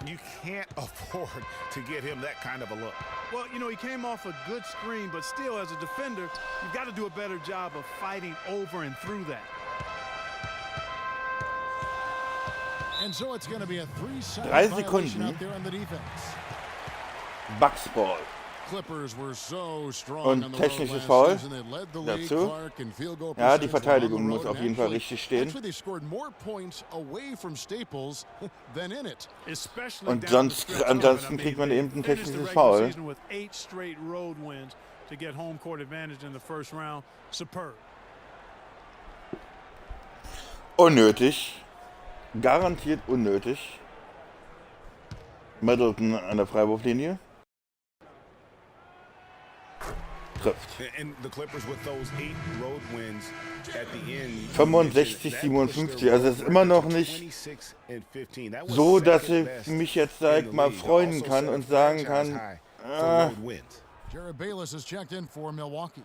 You can't afford to get him that kind of a look. Well, you know, he came off a good screen, but still, as a defender, you've got to do a better job of fighting over and through that. And so it's going to be a 3-second 3 violation Sekunden. out there on the defense. Bucks Ball. Clippers were so strong Und on the road technisches last Foul season. They led the league, dazu. Clark, in field goal Ja, die percentage Verteidigung on the muss road. auf jeden Fall Actually- richtig stehen. Actually, they scored more points away from Staples than in it. Especially Und down the sonst, stretch of it. ansonsten I mean, kriegt man they eben ein finished the technisches regular Foul. season with 8 straight road wins to get home court advantage in the first round. Superb. Unnötig. Garantiert unnötig. Middleton an der Freiwurflinie. Trifft. And the Clippers with those 8 road wins at the end. 65-57. Also es ist immer noch nicht so, dass ich mich jetzt, sag ich mal, freuen kann und sagen kann, Jared Bayless has checked in for Milwaukee.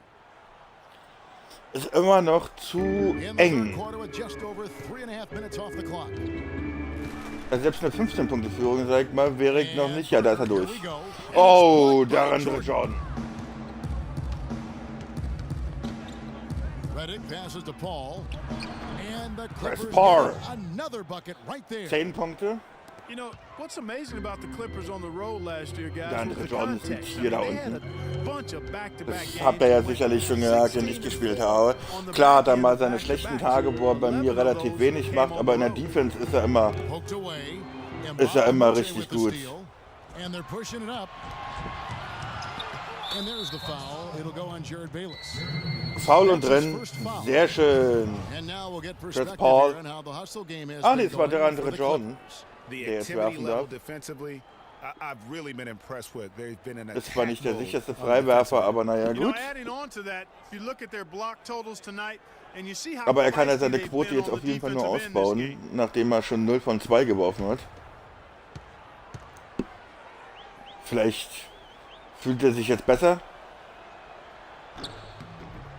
ist immer noch zu In the third eng. quarter with just over 3.5 minutes off the clock. Also selbst eine 15-Punkte-Führung, sag ich mal, wäre ich noch nicht. Ja, da ist er Here durch. we go. Oh, der andere Jordan. Redick passes to Paul. And the Chris Clippers Paul. get another bucket right there. 10 Punkte. You know, what's amazing about the Clippers on the road last year, guys, Der was andere the Jordan ist ein context. Tier da I mean, they had unten. a bunch of back-to-back Das games habt ihr ja that went sicherlich schon gemerkt, wenn ich gespielt habe. 16 Klar hat er mal on the seine back end schlechten back-to-back. Tage, wo er bei mir 11 of relativ those wenig came macht, on aber in the der road. Defense ist er immer, Poked away. ist er immer Amute richtig with the gut. steal. And they're pushing it up. And there's the foul. It'll go on Jared Bayless. Faul und drin. Sehr schön. And now we'll get perspective Paul. here on how the hustle game has Ah, been nee, es war der going for andere the Jordan. Clippers. The Der jetzt activity werfen level darf. defensively, I've really been impressed with. They've been in Ist zwar nicht der attack sicherste mode on Freiwerfer, defensive. aber naja, You know, gut. adding on to that, you look at their block totals tonight, and you see how Aber er kann ja feisty seine they've Quote been jetzt on auf the jeden Fall nur defensive end this ausbauen, game. nachdem er schon 0 von 2 geworfen hat. Vielleicht fühlt er sich jetzt besser.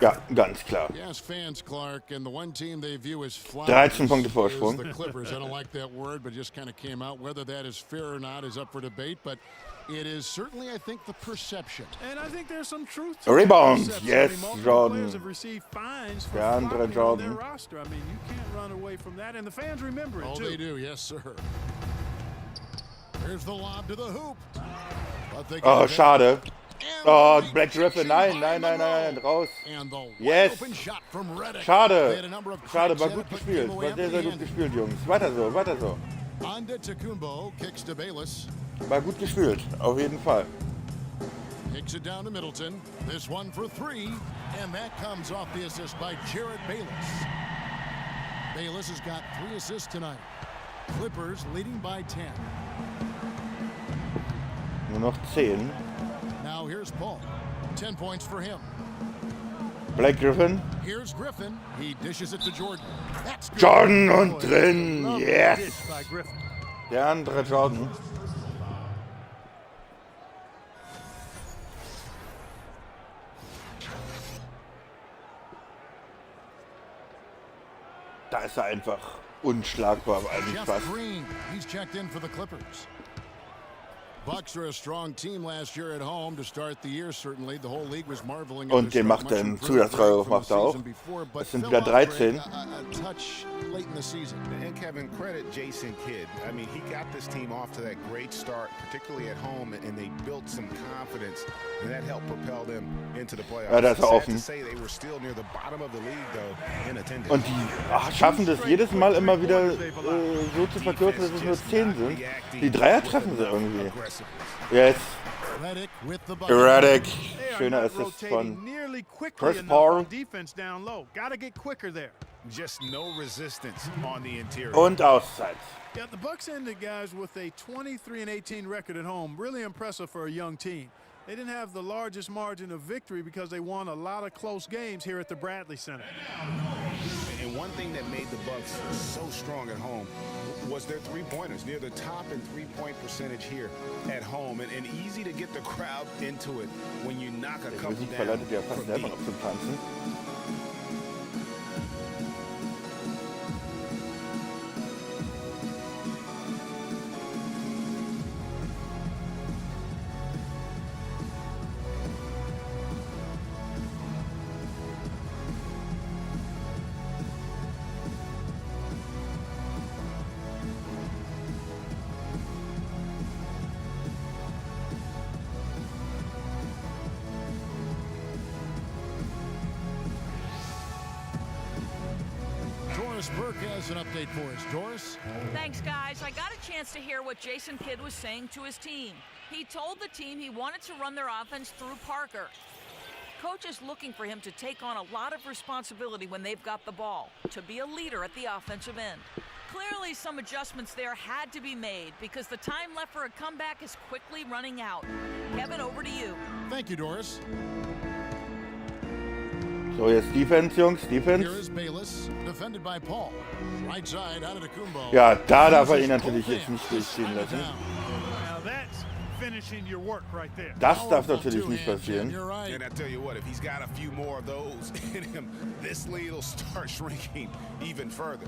Ja, ganz klar. Yes, fans, Clark, and the one team they view as flowers 13 Punkte is Vorsprung. the Clippers. I don't like that word, but it just kind of came out. Whether that is fair or not is up for debate, but it is certainly, I think, the perception. And I think there's some truth to Rebound. that perception. Yes, I mean, multiple Jordan. players have received fines for Der andere flopping on Jordan. their roster. I mean, you can't run away from that, and the fans remember it Oh, too. they do, yes, sir. Here's the lob to the hoop. But they Oh, got it. schade. And Oh, the Black Griffin, nein, by nein, nein, nein, Monroe. raus. And the Yes. wide-open shot from Redick. They Schade. had a number of Schade, cracks war at gut it, but gespielt. came away War sehr, sehr gut empty-handed. gespielt, Jungs. Weiter so, weiter so. Antetokounmpo kicks to Bayless. War gut gespielt, auf jeden Fall. Kicks it down to Middleton. This one for 3. And that comes off the assist by Jared Bayless. Bayless has got 3 assists tonight. Clippers leading by 10. Nur noch 10. Now here's Paul. 10 points for him. Black Griffin. Here's Griffin. He dishes it to Jordan. That's good. Jordan und drin. Lovely Yes. dish by Griffin. Der andere Jordan. Da ist er einfach unschlagbar, eigentlich Jeff fast. Green. He's checked in for the Clippers. Bucks are a strong team last year at home to start the year. Certainly, the whole league was marveling. Und den macht er einen Zusatztreffer, macht er auch. Es sind wieder 13. And Kevin, credit Jason Kidd. I mean, he got this team off to that great start, particularly at home, and they built some confidence, and that helped propel them into the playoffs. Ja, da ist er offen. Und die schaffen das jedes Mal immer wieder so zu verkürzen, dass es nur 10 sind. Die Dreier treffen sie irgendwie. Jetzt. Redick. Schöner Assist von Chris Paul. Just no resistance on the interior. Und Auszeit. Yeah, the Bucks ended, guys, with a 23-18 record at home. Really impressive for a young team. They didn't have the largest margin of victory because they won a lot of close games here at the Bradley Center. And one thing that made the Bucks so strong at home was their three-pointers, near the top in three-point percentage here at home, and easy to get the crowd into it when you knock a couple Musik down verleitet ja fast from selber deep. noch zum Tanzen. Doris Burke has an update for us. Doris? Thanks, guys. I got a chance to hear what Jason Kidd was saying to his team. He told the team he wanted to run their offense through Parker. Coach is looking for him to take on a lot of responsibility when they've got the ball, to be a leader at the offensive end. Clearly, some adjustments there had to be made because the time left for a comeback is quickly running out. Kevin, over to you. Thank you, Doris. So, jetzt Defense, Jungs, Here Defense. is Bayless, defended by Paul. Right side, out of the Kumbo. Ja, da darf er ihn natürlich jetzt nicht durchziehen lassen. Now that's finishing your work right there. Das darf natürlich nicht passieren. You're right. And I tell you what, if he's got a few more of those in him, this lead will start shrinking even further.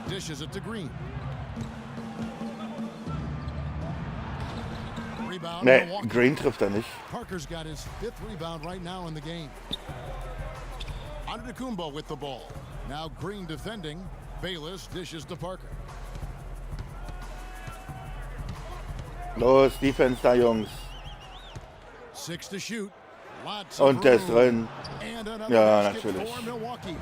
Dishes it to Green. Rebound, Ne, Milwaukee. Green trifft er nicht. Parker's got his 5th rebound right now in the game. Antetokounmpo with the ball. Now Green defending. Bayless dishes to Parker. Los, Defense da, Jungs. 6 to shoot. Lots Und of der ist room. drin. And another Ja, basket natürlich. for Milwaukee.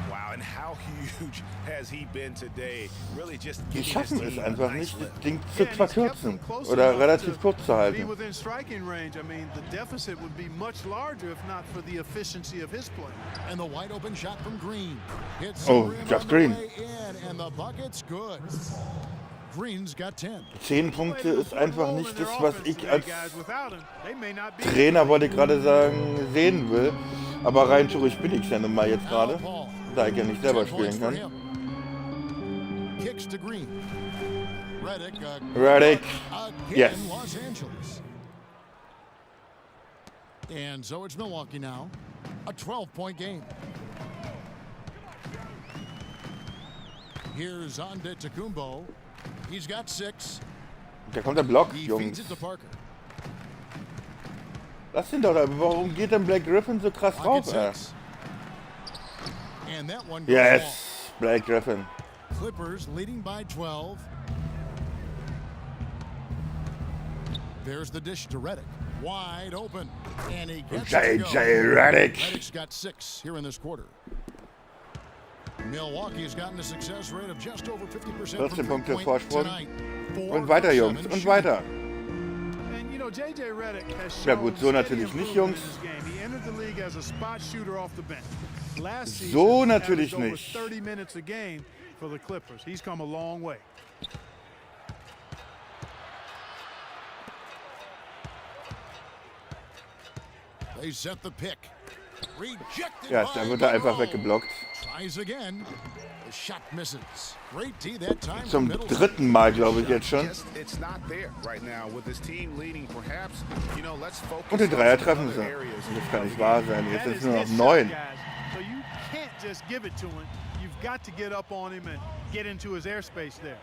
Wow, and how huge has he been today? Really just Die giving his schaffen es team a einfach nice nicht, lift. das Ding Yeah, zu and he's kept verkürzen them close oder enough relativ to kurz zu be halten. within striking range. I mean, the deficit would be much larger if not for the efficiency of his play. And the wide open shot from Green. Hits Oh, the rim Jeff on the Green. way in, and the bucket's good. Green's got 10. 10 Punkte ist einfach nicht das, was ich als Without him, they may not be. Trainer, wollte ich gerade sagen, sehen will. Aber rein theoretisch bin ich ja nun mal jetzt gerade, Paul. da ich ja nicht selber 10 points spielen for kann. him. Kicks to Green. Redick. Redick. Again, Yes. Los Angeles. And so it's Milwaukee now. A 12-point game. Here's Antetokounmpo. He's got 6. Da kommt der Block, He Jungs. feeds it to Parker. Lass ihn doch da. Warum geht denn Black Griffin so krass Pocket rauf? 6. And that one goes long. Yes, Black Griffin. Clippers leading by 12. There's the dish to Redick. Wide open. And he gets it to go. J.J. Redick. Redick's got 6 here in this quarter. Milwaukee has gotten a success rate of just over 50% 14 from Punkte three-point Vorsprung. tonight. Und weiter, Jungs. 4 of 7 Und shooting. weiter. And you know, J.J. Redick has Ja shown gut, so steady natürlich nicht, improvement Jungs. in his game. He entered the league as a spot shooter off the bench. Last season, So he natürlich averaged over nicht. 30 minutes a game for the Clippers. He's come a long way. They set the pick. Rejected Ja, by da wird er einfach Monroe. weggeblockt. Tries again. The shot misses. Great D that time Zum from Middleton. dritten Mal, glaube ich, jetzt schon. It's not there right now with his team leading. Perhaps, you know, let's focus Und den on Dreier some treffen other sie. areas. Das kann nicht wahr sein. Jetzt That sind is es nur noch his shot, 9. guys. So you can't just give it to him. You've got to get up on him and get into his airspace there.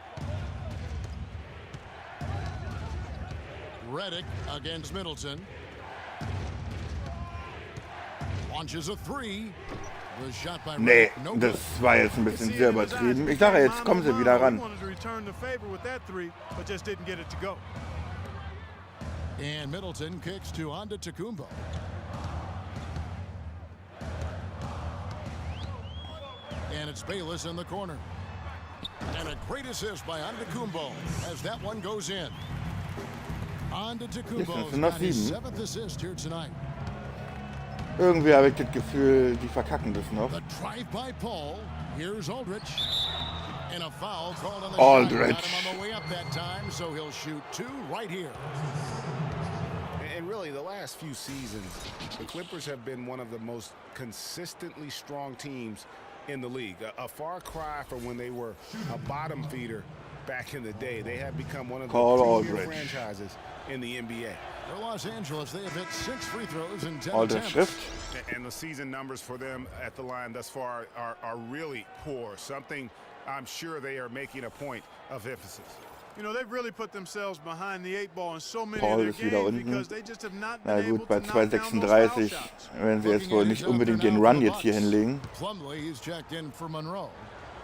Redick against Middleton. Launches a three. The shot by Nee, Redick, no das good. war jetzt ein bisschen sehr übertrieben. Ich dachte, jetzt kommen sie wieder ran. And Middleton kicks to Antetokounmpo. And it's Bayless in the corner. And a great assist by Antetokounmpo as that one goes in. Antetokounmpo's got his 7th assist here tonight. Irgendwie habe ich das Gefühl, die verkacken das noch. The drive by Paul. Here's Aldridge. And a foul called on the Aldridge. shot. Got him on the way up that time, so he'll shoot 2 right here. And really, the last few seasons, the Clippers have been one of the most consistently strong teams in the league. A far cry from when they were a bottom feeder back in the day. They have become one of the premier franchises in the NBA. For Los Angeles, they have hit 6 free throws and 10 Aldridge attempts. trifft. And the season numbers for them at the line thus far are really poor. Something I'm sure they are making a point of emphasis. You know, they've really put themselves behind the 8 ball in so many Paul of ist their wieder games unten. because they just have not Na been gut, able bei to knock down those foul 2,36 shots. werden sie jetzt wohl nicht unbedingt den Run jetzt hier hinlegen. Plumlee is checked in for Monroe.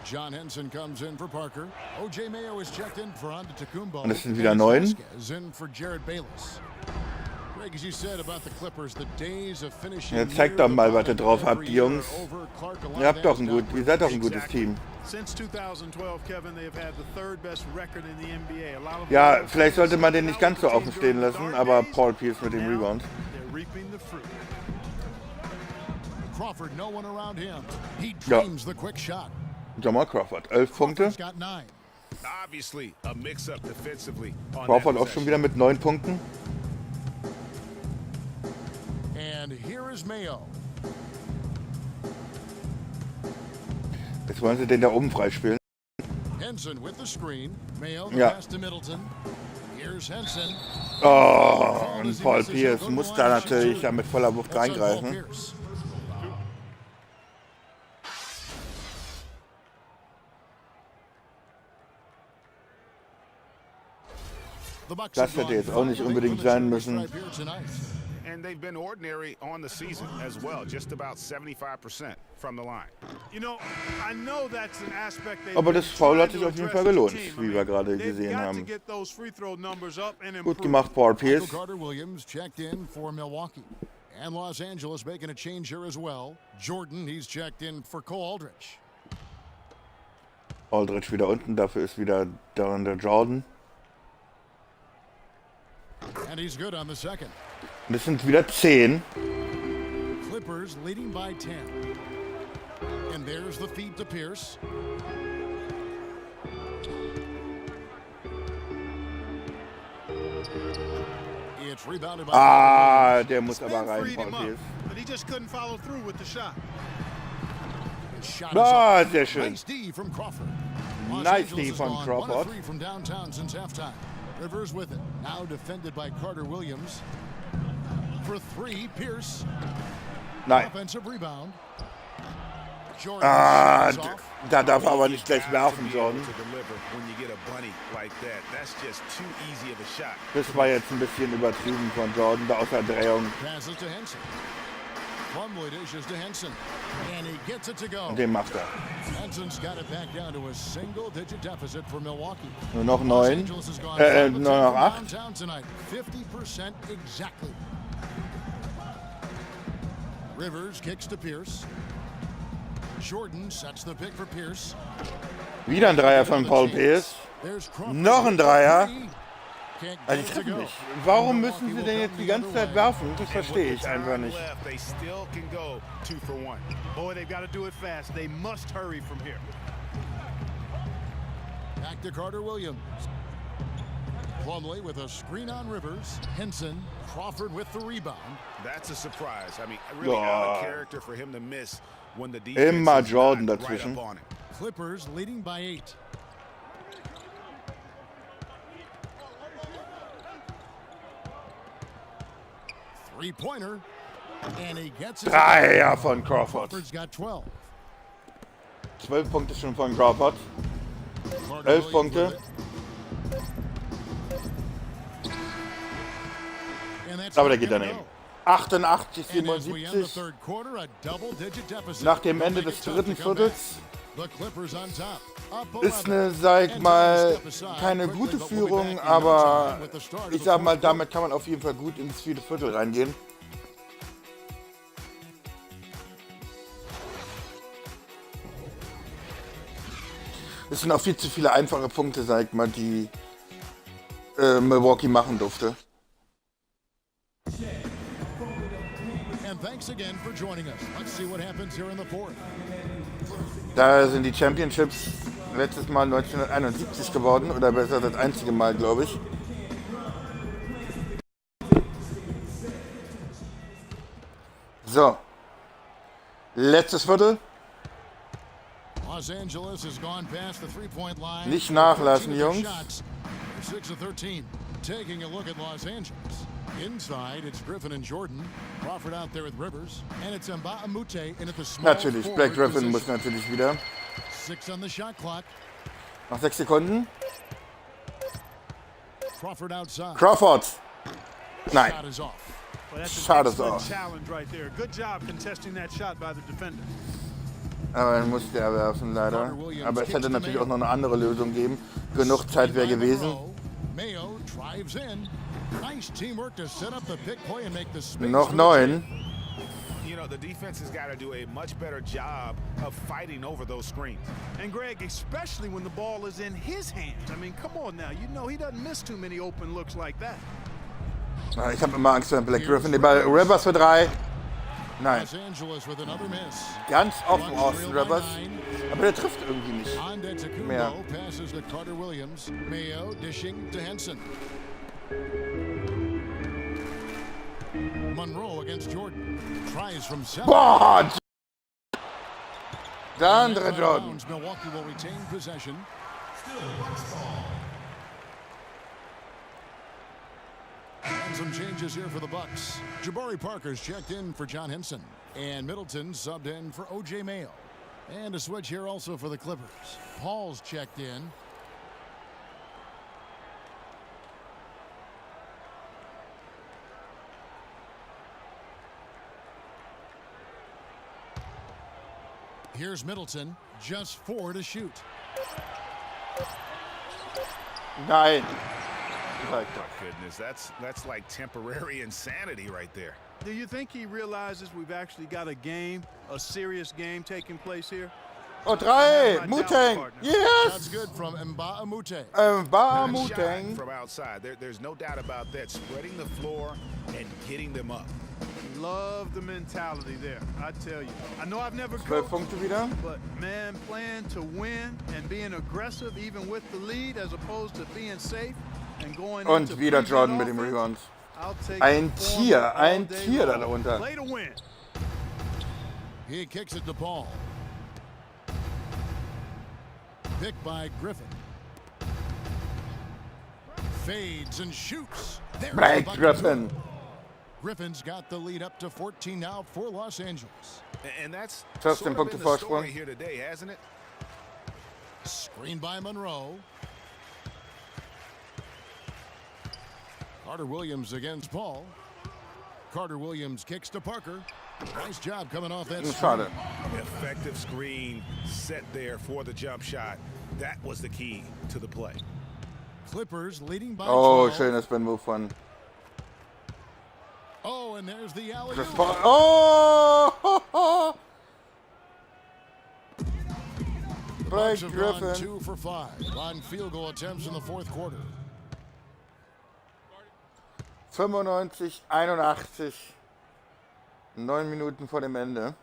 John Henson comes in for Parker. O.J. Mayo is checked in for Antetokounmpo. Und es sind wieder 9. Is in for Jared Bayless. Greg, as you said about the Clippers, the days of finishing Jetzt zeigt doch mal, was ihr drauf habt, die Jungs. Ihr habt doch ihr seid doch ein gutes Team. Since 2012, Kevin, they have had the 3rd best record in the NBA. A lot of Ja, vielleicht sollte man den nicht ganz so offen stehen lassen, aber Paul Pierce mit dem Rebound. They're reaping the fruit. Crawford, no one around him. He Ja. dreams the quick shot. Jamal Crawford, 11 Punkte. He's got 9. Obviously, a mix-up defensively on Crawford that auch schon wieder mit 9 Punkten. And here is Mayo. Jetzt wollen sie den da oben freispielen. Henson with the screen. Mayo the Ja. pass to Middleton. Here's Henson. Oh, und Paul Pierce muss da natürlich ja mit voller Wucht reingreifen. Das hätte jetzt auch nicht unbedingt sein müssen. And they've been ordinary on the season as well, just about 75% from the line. You know, I know that's an aspect they Aber das Foul hat sich auf jeden Fall gelohnt, wie wir gerade gesehen haben. Gut gemacht, Paul Pierce. Carter Williams checked in for Milwaukee. And Los Angeles making a change here as well. Jordan, he's checked in for Cole Aldridge. Aldridge wieder unten, dafür ist wieder der Jordan. And he's good on the second. Und es sind wieder 10. Clippers leading by 10. And there's the feed to Pierce. It's rebounded by Ah, der muss aber rein, Paul Pierce. But he just couldn't follow through with the shot. Ah, sehr schön. Nice D from Crawford. Nice D von Crawford. 1-3 from downtown since halftime. Rivers with it. Now defended by Carter Williams. For 3, Pierce. Nein. Offensive rebound. Ah, da darf er aber nicht gleich werfen, Jordan. Das war jetzt ein bisschen übertrieben von Jordan, da aus der Drehung. Passes to Henson. Plumlee dishes to Henson. And he gets it to go. Und den macht er. Henson's got it back down to a single-digit deficit for Milwaukee. Nur noch 9. Nur noch 8. Downtown tonight. 50% exactly. Rivers kicks to Pierce. Jordan sets the pick for Pierce. Wieder ein Dreier von Paul Pierce. Noch ein Dreier. Also ich treffen nicht. Warum müssen sie denn jetzt die ganze Zeit werfen? Das verstehe ich einfach nicht. Boy, they've got to do it fast. They must hurry from here. Back to Carter Williams. Plumlee with a screen on Rivers. Henson, Crawford with the rebound. That's a surprise. I mean, really out of character for him to miss when the defense Immer is Jordan not dazwischen. right up on it. Clippers leading by 8. Three-pointer. And he gets it. Dreier von Crawford. Crawford's got 12. 12 Punkte schon von Crawford. 11 Punkte. Aber der geht daneben. 88, 77. Nach dem Ende des dritten Viertels ist eine, sag ich mal, keine gute Führung, aber ich sag mal, damit kann man auf jeden Fall gut ins vierte Viertel reingehen. Es sind auch viel zu viele einfache Punkte, sag ich mal, die Milwaukee machen durfte. Da sind die Championships letztes Mal 1971 geworden, oder besser das einzige Mal, glaube ich. So. Letztes Viertel. Nicht nachlassen, Jungs. 6 of 13. Taking a look at Los Angeles. Inside, it's Griffin and Jordan. Crawford out there with Rivers. And it's Mbamute in at the small Natürlich, Black Griffin muss natürlich wieder. 6 on the shot clock. Noch 6 Sekunden. Crawford outside. Crawford. Nein. Shot is off. Well, that's Shot an is off. excellent challenge right there. Good job contesting that shot by the defender. Aber er musste er werfen, leider. Aber es hätte natürlich auch noch eine andere Lösung geben. Genug Zeit wäre gewesen. Mayo drives in. Nice teamwork to set up the pick play and make the space. Noch 9. You know, the defense has got to do a much better job of fighting over those screens. And Greg, especially when the ball is in his hands. I mean, come on now. You know he doesn't miss too many open looks like that. Ich habe immer Angst vor Black Griffin. Den Ball Rivers für 3. Nein. Los Angeles with another miss. Ganz offen Austin Rivers. Aber der trifft irgendwie nicht mehr. Passes to Carter Williams. Mayo dishing to Henson. Monroe against Jordan. Tries from seven. Boah! Der andere Jordan. Milwaukee will retain possession. And some changes here for the Bucks. Jabari Parker's checked in for John Henson. And Middleton subbed in for O.J. Mayo. And a switch here also for the Clippers. Paul's checked in. Here's Middleton, just 4 to shoot. Nein. Oh, goodness, that's like temporary insanity right there. Do you think he realizes we've actually got a game, a serious game taking place here? Oh, 3. Muteng. That's Yes. good from Mbamute. Mbamute. From outside, there's no doubt about that. Spreading the floor and getting them up. Love the mentality there, I tell you. I know I've never 12 coached, Punkte wieder. but man, playing to win and being aggressive even with the lead as opposed to being safe and going Und into wieder pre-game Jordan mit dem offense, Rebound. I'll take Ein the former Tier, all ein day Tier da long. darunter. Play to win. He kicks it to Paul. Picked by Griffin. Fades and shoots. There's the Black bucket. Griffin. Griffin's got the lead up to 14 now for Los Angeles. And that's 14 sort of Punkte been the Vorsprung. story here today, hasn't it? Screen by Monroe. Carter Williams against Paul. Carter Williams kicks to Parker. Nice job coming off that screen. Schade. Effective screen set there for the jump shot. That was the key to the play. Clippers leading by Oh, 12. schönes Ben-Move von Oh, and there's the alley. Chris Paul. Oh! Black Bucks have gone Griffin. 2 for 5 on field goal attempts in the fourth quarter. 95, 81. 9 Minuten vor dem Ende.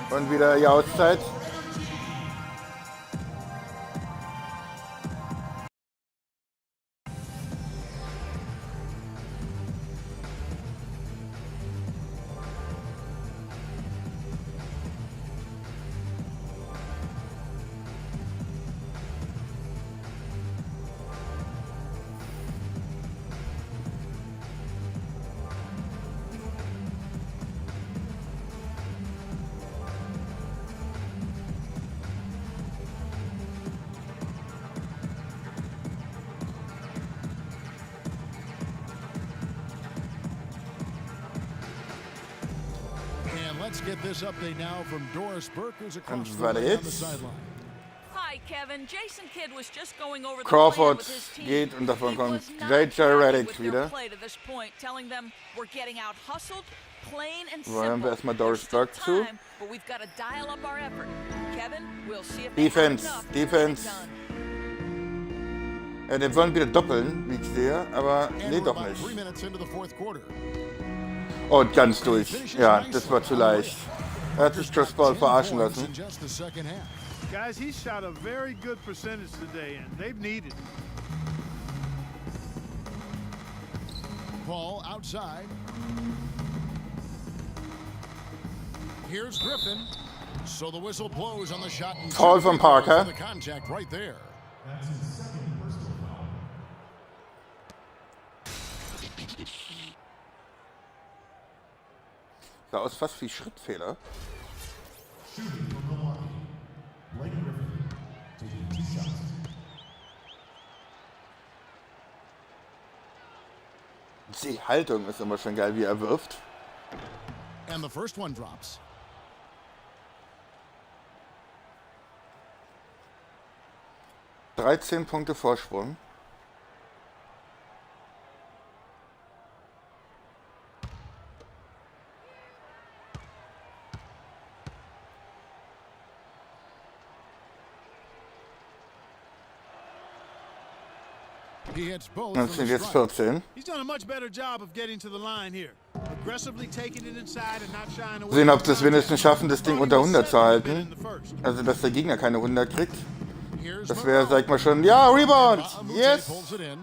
Und wieder die Auszeit. Let's get this update now from Doris Burke, who's across Und the weiter way on the jetzt. sideline. Hi, Kevin. Jason Kidd was just going over the Crawford plan with his team. geht und davon He kommt was not JJ happy Redick with their wieder. play to this point, telling them we're getting out hustled, plain and So, hören wir simple. erstmal Doris There's still Burke zu. time, but we've got to dial up our effort. Kevin, we'll see if Defense, they have enough Defense. to get it done. Ja, den wollen wieder doppeln, wie ich sehe, aber And nee, we're doch about nicht. 3 minutes into the fourth quarter. Und ganz durch. Ja, das war zu leicht. Er hat sich Chris Paul verarschen lassen. In just the second half. Guys, he shot a very good percentage today, and they've needed it. Paul outside. Here's Griffin. So the whistle blows on the shot. And Foul von Parker. The contact right there. That's his second personal foul. Sah aus fast wie Schrittfehler. Shooting from Milwaukee. Blake Griffin taking 2 shots. Die Haltung ist immer schon geil, wie er wirft. And the first one drops. (13 Punkte Vorsprung. He hits both. Dann from sind the jetzt stripe. 14. He's done a much better job of getting to the line here. Aggressively taking it inside and not shying away. Sehen, ob sie es from wenigstens schaffen, das Ding unter 100 zu contact. halten. Also, dass der Gegner keine 100 kriegt. Here's Das wäre, Monroe. sag mal schon, ja, Rebound! Ba'amute Yes! pulls it in.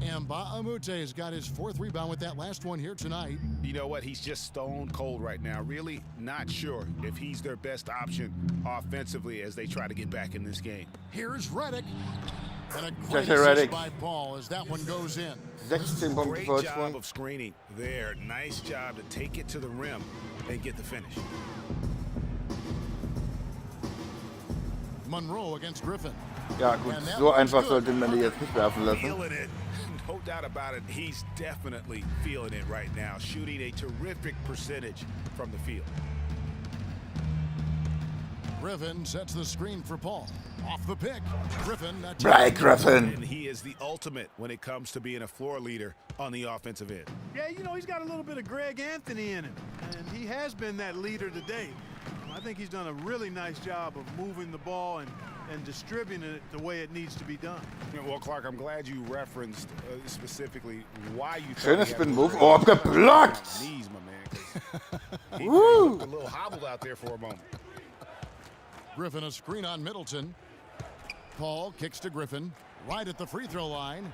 And Ba'amute has got his 4th rebound with that last one here tonight. You know what? He's just stone cold right now. Really not sure if he's their best option offensively as they try to get back in this game. Here's Redick. And a great JJ assist Redick. by Paul as that one goes in. 16 Punkte Great job Vorsprung. of screening there. Nice job to take it to the rim and get the finish. Monroe against Griffin. Ja gut, so einfach sollte man die jetzt nicht werfen lassen. Feeling it. No doubt about it. He's definitely feeling it right now. Shooting a terrific percentage from the field. Griffin sets the screen for Paul. Off the pick. Griffin. Blake Griffin. And he is the ultimate when it comes to being a floor leader on the offensive end. Yeah, you know, he's got a little bit of Greg Anthony in him, and he has been that leader today. I think he's done a really nice job of moving the ball and distributing it the way it needs to be done. Well, Clark, I'm glad you referenced specifically why you Schöner thought he had Spin to Move. worry Oh, about geblockt! knees, my man, 'cause he Woo! looked a little hobbled out there for a moment. Griffin a screen on Middleton. Paul kicks to Griffin. Right at the free throw line.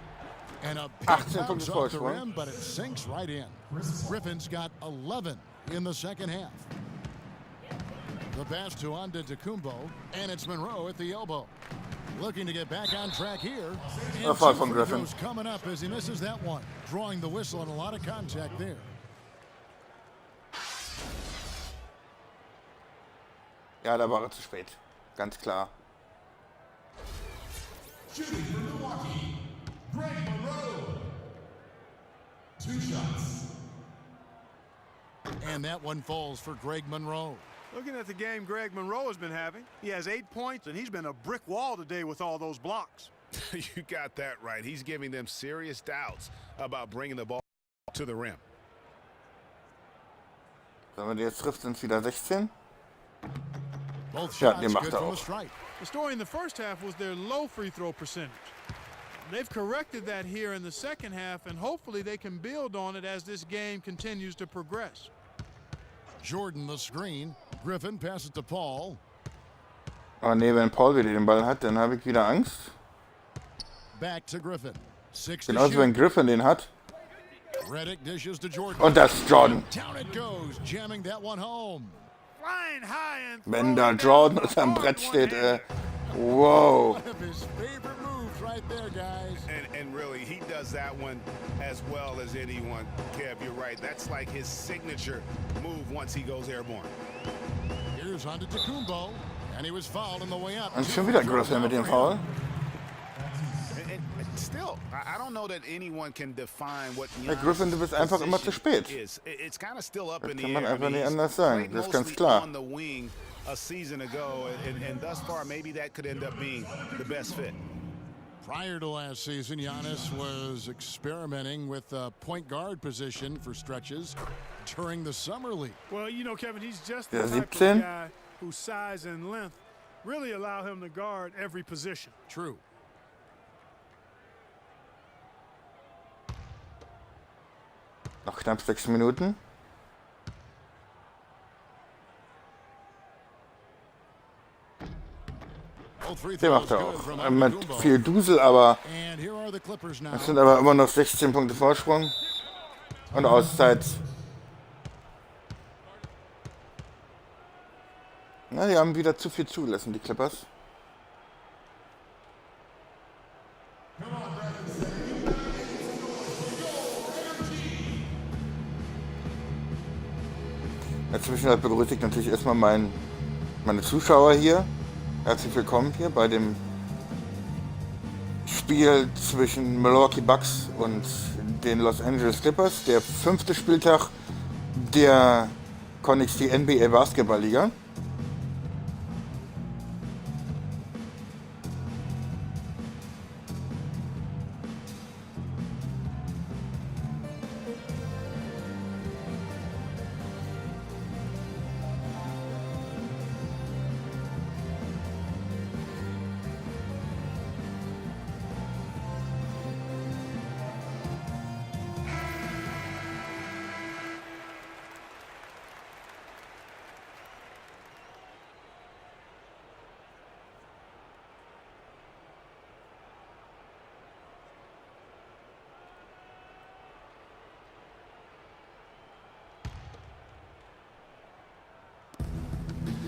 And a big 18 bounce Punkte off the Vorsprung. rim, but it sinks right in. Griffin's got 11 in the second half. The pass to Antetokounmpo, and it's Monroe at the elbow. Looking to get back on track here. A And foul 2 from free Griffin. throws coming up as he misses that one. Drawing the whistle and a lot of contact there. Ja, da war er zu spät. Ganz klar. Shooting for Milwaukee. Greg Monroe. 2 shots. And that one falls for Greg Monroe. Looking at the game Greg Monroe has been having, he has 8 points, and he's been a brick wall today with all those blocks. You got that right. He's giving them serious doubts about bringing the ball to the rim. Wenn man die jetzt trifft, sind es wieder 16. Both Ja, shots den macht good er from the auch. stripe. The story in the first half was their low free throw percentage. They've corrected that here in the second half, and hopefully they can build on it as this game continues to progress. Jordan the screen. Griffin passes to Paul. Aber nee, wenn Paul wieder den Ball hat, dann habe ich wieder Angst. Back to Griffin. 6 to Genauso wenn shoot. Griffin den hat. Redick dishes to Jordan. Und das ist Jordan. Down it goes, jamming that one home. Flying high and Wenn da Jordan unter dem Brett steht, wow. One of his favorite moves right there, guys. And really, he does that one as well as anyone. Kev, you're right. That's like his signature move once he goes airborne. Here's Antetokounmpo, and he was fouled on the way up. Und schon wieder Griffin mit dem Foul. And Still, I don't know that anyone can define what Herr Griffin, du bist einfach immer zu spät. It's kind of still up Das in the kann man air. einfach nicht he's anders sagen. played Das ist ganz mostly klar. on the wing a season ago, and thus far, maybe that could end up being the best fit. Prior to last season, Giannis was experimenting with the point guard position for stretches during the summer league. Well, you know, Kevin, he's just Der the type of 17. guy whose size and length really allow him to guard every position. True. Noch knapp 6 Minuten. Der macht er auch. Mit viel Dusel, aber And here are the Clippers now. es sind aber immer noch 16 Punkte Vorsprung. Und Auszeit. Na, die haben wieder zu viel zugelassen, die Clippers. Inzwischen begrüße ich natürlich erstmal meine Zuschauer hier. Herzlich willkommen hier bei dem Spiel zwischen Milwaukee Bucks und den Los Angeles Clippers. Der 5. Spieltag der KNXT NBA Basketballliga.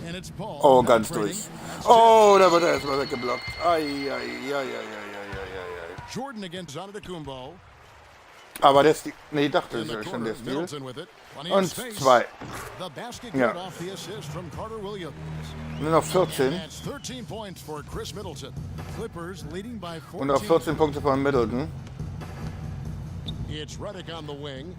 And it's Paul. Oh, ganz durch. Oh, da wird er erstmal weggeblockt. Ai. Jordan against Antetokounmpo. Aber der Stil. Nee, ich dachte, In das the ist schon der corner, Stil. Middleton with it. Plenty Und of space. 2. The basket Ja. got off the assist from Carter Williams. Nur noch 14. That's 13 points for Chris Middleton. Clippers leading by 14. Und auf 14 Punkte von Middleton. It's Redick on the wing.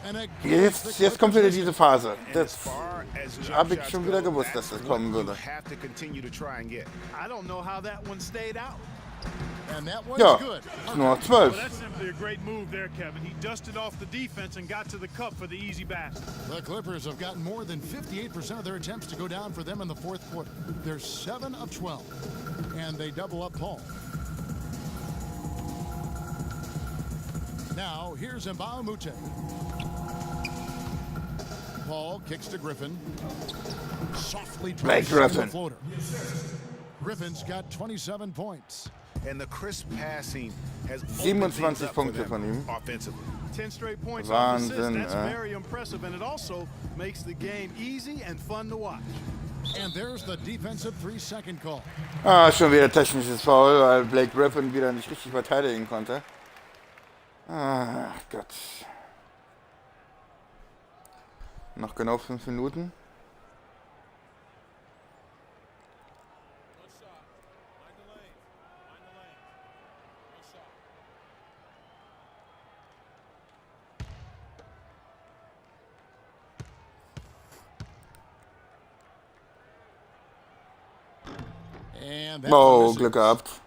And Jetzt kommt wieder diese Phase. And Das as far as jump habe ich shots schon wieder go, gewusst, dass that's das what kommen you würde. have to continue to try and get. I don't know how that one stayed out. And that one's Ja, good. nur noch Well, 12. that's simply a great move there, Kevin. He dusted off the defense and got to the cup for the easy basket. The Clippers have gotten more than 58% of their attempts to go down for them in the fourth quarter. They're 7 of 12. And they double up Paul. Now, here's Mbamute. Paul kicks to Griffin. Softly Blake drives on the Griffin. floater. Griffin's got 27 points. And the crisp passing has 27 Punkte von ihm. offensively. 10 straight points off assists. Wahnsinn, That's ja. very impressive, and it also makes the game easy and fun to watch. And there's the defensive 3-second call. Ah, schon wieder technisches Foul, weil Blake Griffin wieder nicht richtig verteidigen konnte. Ach Gott. Noch genau 5 Minuten. And that Oh, one Glück misses. gehabt.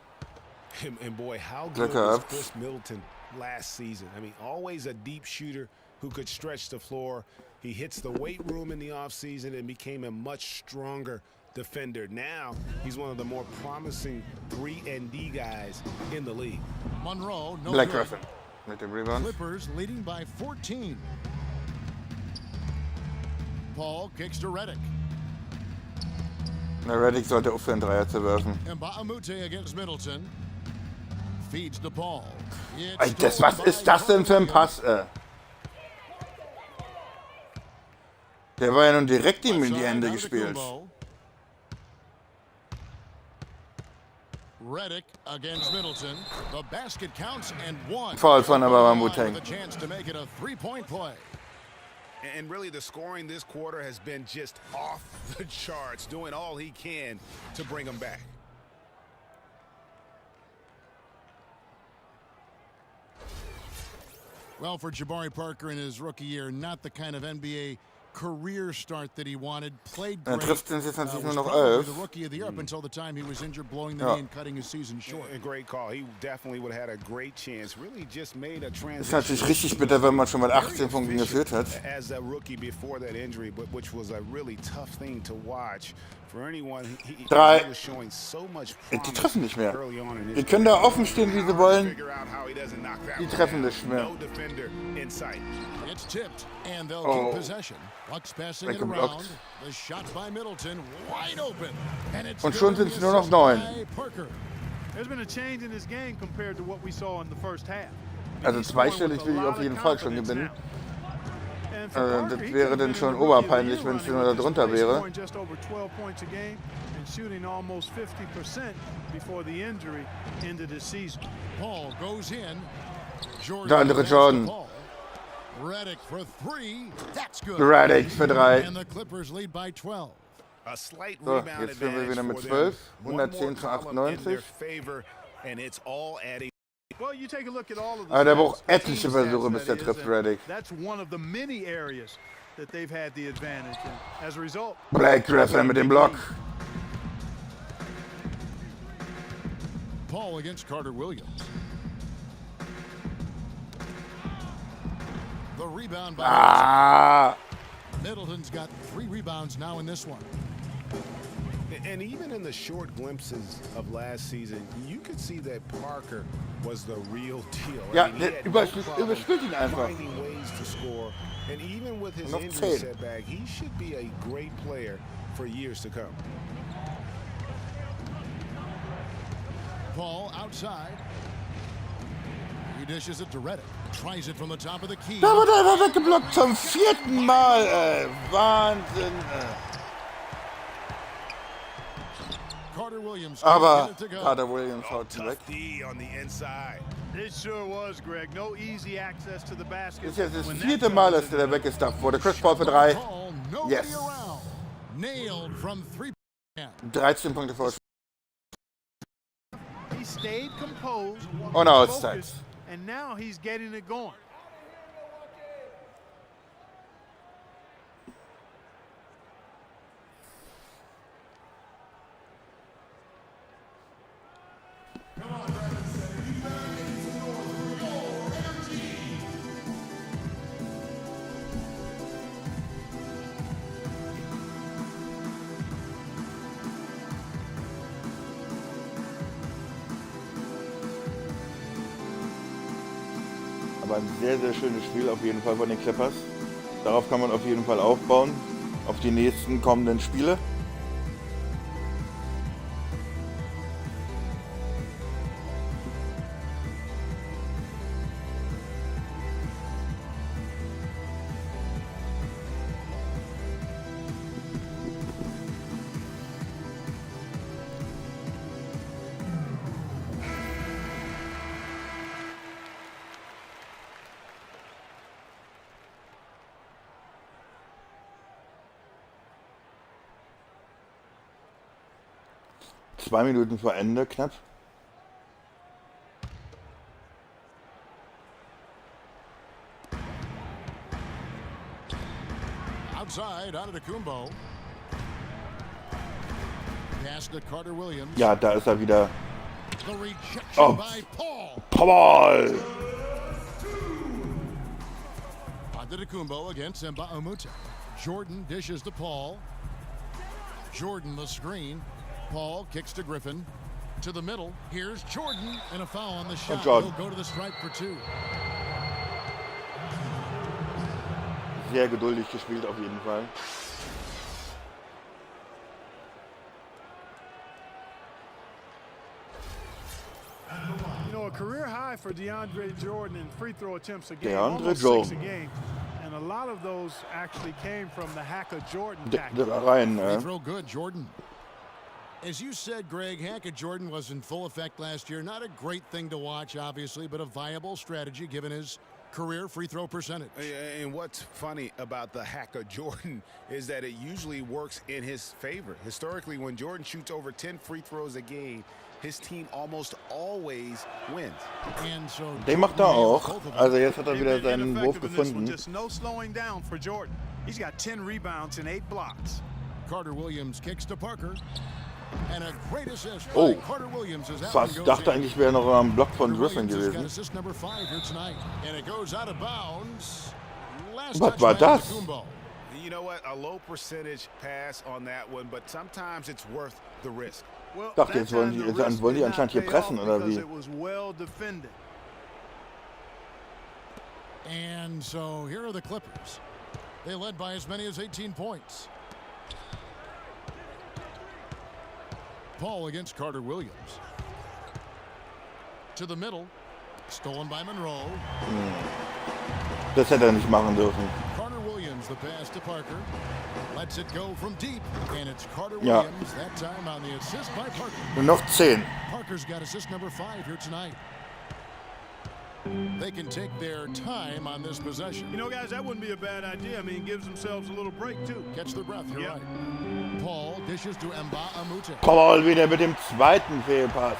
And boy, how Glück good was gehabt. Chris Middleton last season? I mean, always a deep shooter who could stretch the floor. He hits the weight room in the offseason and became a much stronger defender. Now, he's one of the more promising 3-and-D guys in the league. Monroe, no Blake good. Griffin mit dem Rebound. Clippers leading by 14. Paul kicks to Redick. Na, Redick sollte aufhören, Dreier zu werfen. Mbamute against Middleton. Feeds to Paul. It's Ey, was stolen by ist das denn für ein Pass? Der war ja nun direkt ihm in die Hände gespielt. Redick against Middleton. The basket counts and one. Foul von With Mbamute. a chance to make it a three-point play. And really, the scoring this quarter has been just off the charts, doing all he can to bring them back. Well, for Jabari Parker in his rookie year, not the kind of NBA career start that he wanted. Played Dann great. trifft es jetzt natürlich nur Was noch probably 11. the rookie of the year up until the time he was injured, blowing the Ja. knee and cutting his season short. A great call. He definitely would have had a great chance. Really just made a transition. Ist natürlich richtig bitter, wenn man schon mal 18 Punkte geführt hat. As a rookie before that injury, but which was a really tough thing to watch for anyone. He 3. was showing so much Die treffen nicht mehr. early on in his Die können da offen stehen, wie sie wollen. figure out how he doesn't knock that Die one treffen down. nicht mehr. No defender in sight. It's tipped, and they'll Oh. keep possession. Bucks passing it Weggeblockt. around. The shot by Middleton, wide open. And it's Und schon good. sind es nur noch 9. By Parker. There's been a change in his game compared to what we saw in the first half. Also He's scoring zweistellig with a will ich lot auf of jeden Fall schon confidence gewinnen. now. And for Parker, Das he wäre could've dann been schon in the Rookie of the oberpeinlich, Year wenn es running nur with darunter this play, wäre. scoring just over 12 points a game and shooting almost 50% before the injury ended his season. Paul goes in. Jordan Der andere pass to Jordan. Paul. Redick for 3. That's good. Redick für 3. And the Clippers lead by 12. A slight So, rebound jetzt führen wir advantage wieder mit for 12. them. One more 110 zu column in their 98. favor, and it's all adding. Well, you take a look at all of the Aber der stats, braucht the etliche team Versuche, stats, bis der that trifft, is, and Redick. That's one of the many areas that they've had the advantage. And as a result, Blake Griffin mit dem Block. Paul against Carter Williams. The rebound by Ah! Middleton's got 3 rebounds now in this one. And even in the short glimpses of last season, you could see that Parker was the real deal. Ja, he der had no überspielt ihn problem einfach. finding ways to score. And even with his Noch injury 10. setback, he should be a great player for years to come. Paul outside. He dishes it to Redick. Tries it from the top of the key. Da wird er einfach weggeblockt zum 4. Mal, ey. Wahnsinn, Carter Williams. Aber get it to go. Carter Williams haut ihn weg. Tough D on the inside. it sure was, Greg. No easy access to the basket. Das ist jetzt das when 4. that Mal, goes dass in. der weggestoppt wurde. Chris Paul für 3. Paul, nobody Yes. around. Nailed from 3. 13 Punkte vor. He stayed composed. Und Auszeit. focused, and now he's getting it going. Aber ein sehr, sehr schönes Spiel auf jeden Fall von den Clippers. Darauf kann man auf jeden Fall aufbauen. Auf die nächsten kommenden Spiele. Zwei Minuten vor Ende, knapp. Outside, out of the Kumbo. Pass to Carter Williams. Ja, da ist er wieder. The rejection Oh. by Paul. Paul! Antetokounmpo against Simba Omuta. Jordan dishes to Paul. Jordan the screen. Paul kicks to Griffin. To the middle. Here's Jordan and a foul on the shot. Jordan. He'll go to the stripe for 2. Sehr geduldig gespielt auf jeden Fall. You know, a career high for DeAndre Jordan in free throw attempts a game. DeAndre almost 6 Jordan. a game. And a lot of those actually came from the hack of Jordan Da tactic. rein, Free throw good, Jordan. As you said, Greg, Hackett Jordan was in full effect last year. Not a great thing to watch, obviously, but a viable strategy given his career free throw percentage. And what's funny about the hacker Jordan is that it usually works in his favor. Historically, when Jordan shoots over 10 free throws a game, his team almost always wins. And so Den macht auch. Also jetzt hat wieder seinen Wurf gefunden. Just no slowing down for Jordan. He's got 10 rebounds and 8 blocks. Carter Williams kicks to Parker. And a great assist by Oh, Carter Williams as that fast one goes dachte in. eigentlich, wäre noch am Block von Carter Griffin Williams has got gewesen. assist number 5 here tonight. And it goes out of bounds. Last Was touch war by das? Kumbo. You know what? A low percentage pass on that one, but sometimes it's worth the risk. Well, Dachte, that jetzt wollen time die, the risk wollen die did anscheinend hier not pay pressen, off oder because wie? it was well defended. And so here are the Clippers. They led by as many as 18 points. Paul against Carter Williams. To the middle. Stolen by Monroe. Das hätte er nicht machen dürfen. Carter Williams, the pass to Parker. Lets it go from deep. And it's Carter Ja. Williams, that time on the assist by Parker. Nur noch 10. Parker's got assist number 5 here tonight. They can take their time on this possession. You know, guys, that wouldn't be a bad idea. I mean, it gives themselves a little break, too. Catch their breath, you're Yep. right. Paul dishes to Mbah-a-Moute. Paul wieder mit dem zweiten Fehlpass.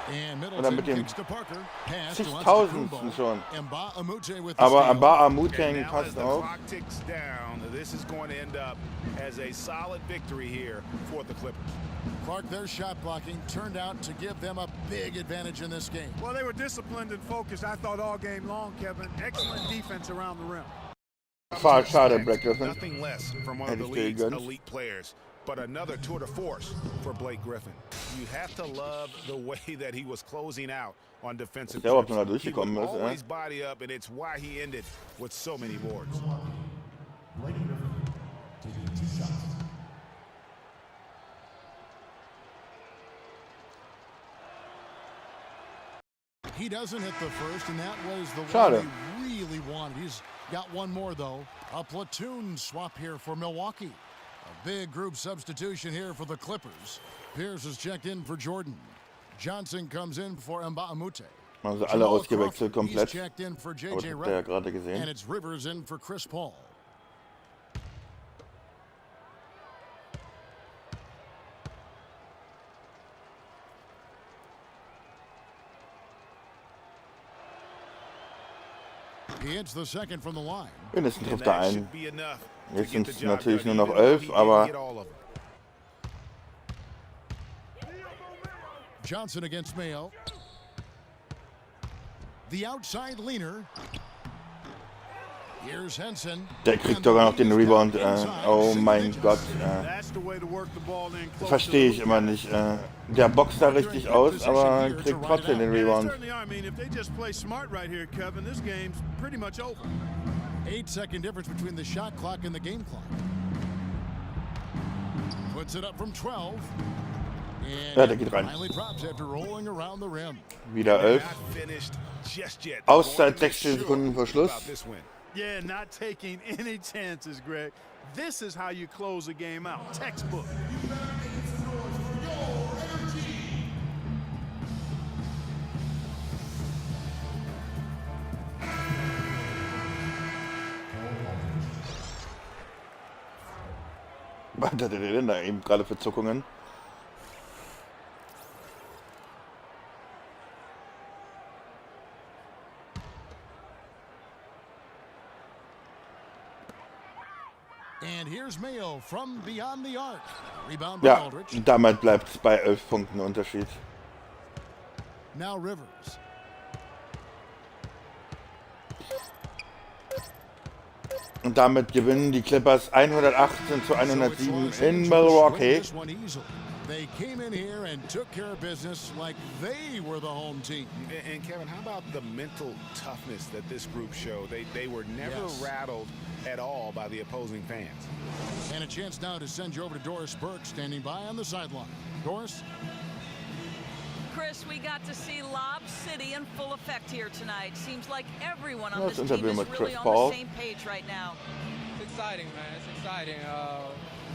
And Oder Middleton mit dem kicks to Parker. Pass to zigtausendsten Antetokounmpo. schon. Mbah-a-Moute with the Aber steal. Mbah-a-Moute Now passt as the auf. clock ticks down, this is going to end up as a solid victory here for the Clippers. Clark, their shot blocking turned out to give them a big advantage in this game. Well, they were disciplined and focused, I thought, all game long, Kevin. Excellent defense around the rim. Schade, Blake Griffin. Nothing less from one of the Hätte ich dir league's gegönnt. elite players, but another tour de force for Blake Griffin. You have to love the way that he was closing out on defensive Der überhaupt trips. noch da He would durchgekommen ist, always body up, and it's why he ended with so many boards. He doesn't hit the first, and that was the Schade. one he really wanted. He's got one more, though. A platoon swap here for Milwaukee. A big group substitution here for the Clippers. Pierce is checked in for Jordan. Johnson comes in for Mbah-a-Moute. Haben sie alle ausgewechselt komplett. He's checked in for Aber JJ das habt ihr ja Redick. gerade And gesehen. it's Rivers in for Chris Paul. He hits the second from the line. Mindestens And trifft er that einen. should be enough to Jetzt get sind the es job natürlich done, nur noch even though 11, he didn't aber get all of them. Johnson against Mayo. The outside leaner. Here's Henson. der kriegt sogar noch den Rebound. Oh mein Gott. That's the way to work the ball in close Verstehe to ich the immer nicht. Der boxt da richtig aus, aber kriegt trotzdem den Yeah, they Rebound. certainly are. I mean, if they just play smart right here, Kevin, this game's pretty much over. 8-second difference between the shot clock and the game clock. Puts it up from 12. And Ja, der geht rein. finally drops after rolling around the rim. Wieder 11. Not finished just yet. Auszeit They want to make 16 sure Sekunden vor Schluss. about this win. Yeah, not taking any chances, Greg. This is how you close a game out. Textbook. Was hatte der denn da eben gerade für Zuckungen? And here's Mayo from beyond the arc. Rebound by Ja, Aldridge. damit bleibt es bei 11 Punkten Unterschied. Now Rivers. Und damit gewinnen die Clippers 118 zu 107 in Milwaukee. This one easily. They came in here and took care of business like they were the home team. And Kevin, how about the mental toughness that this group showed? They were never Yes. rattled at all by the opposing fans. And a chance now to send you over to Doris Burke standing by on the sideline. Doris? Chris, we got to see Lob City in full effect here tonight. Seems like everyone on Ja, this das team Interview is mit really Chris on Paul. the same page right now. It's exciting, man. It's exciting.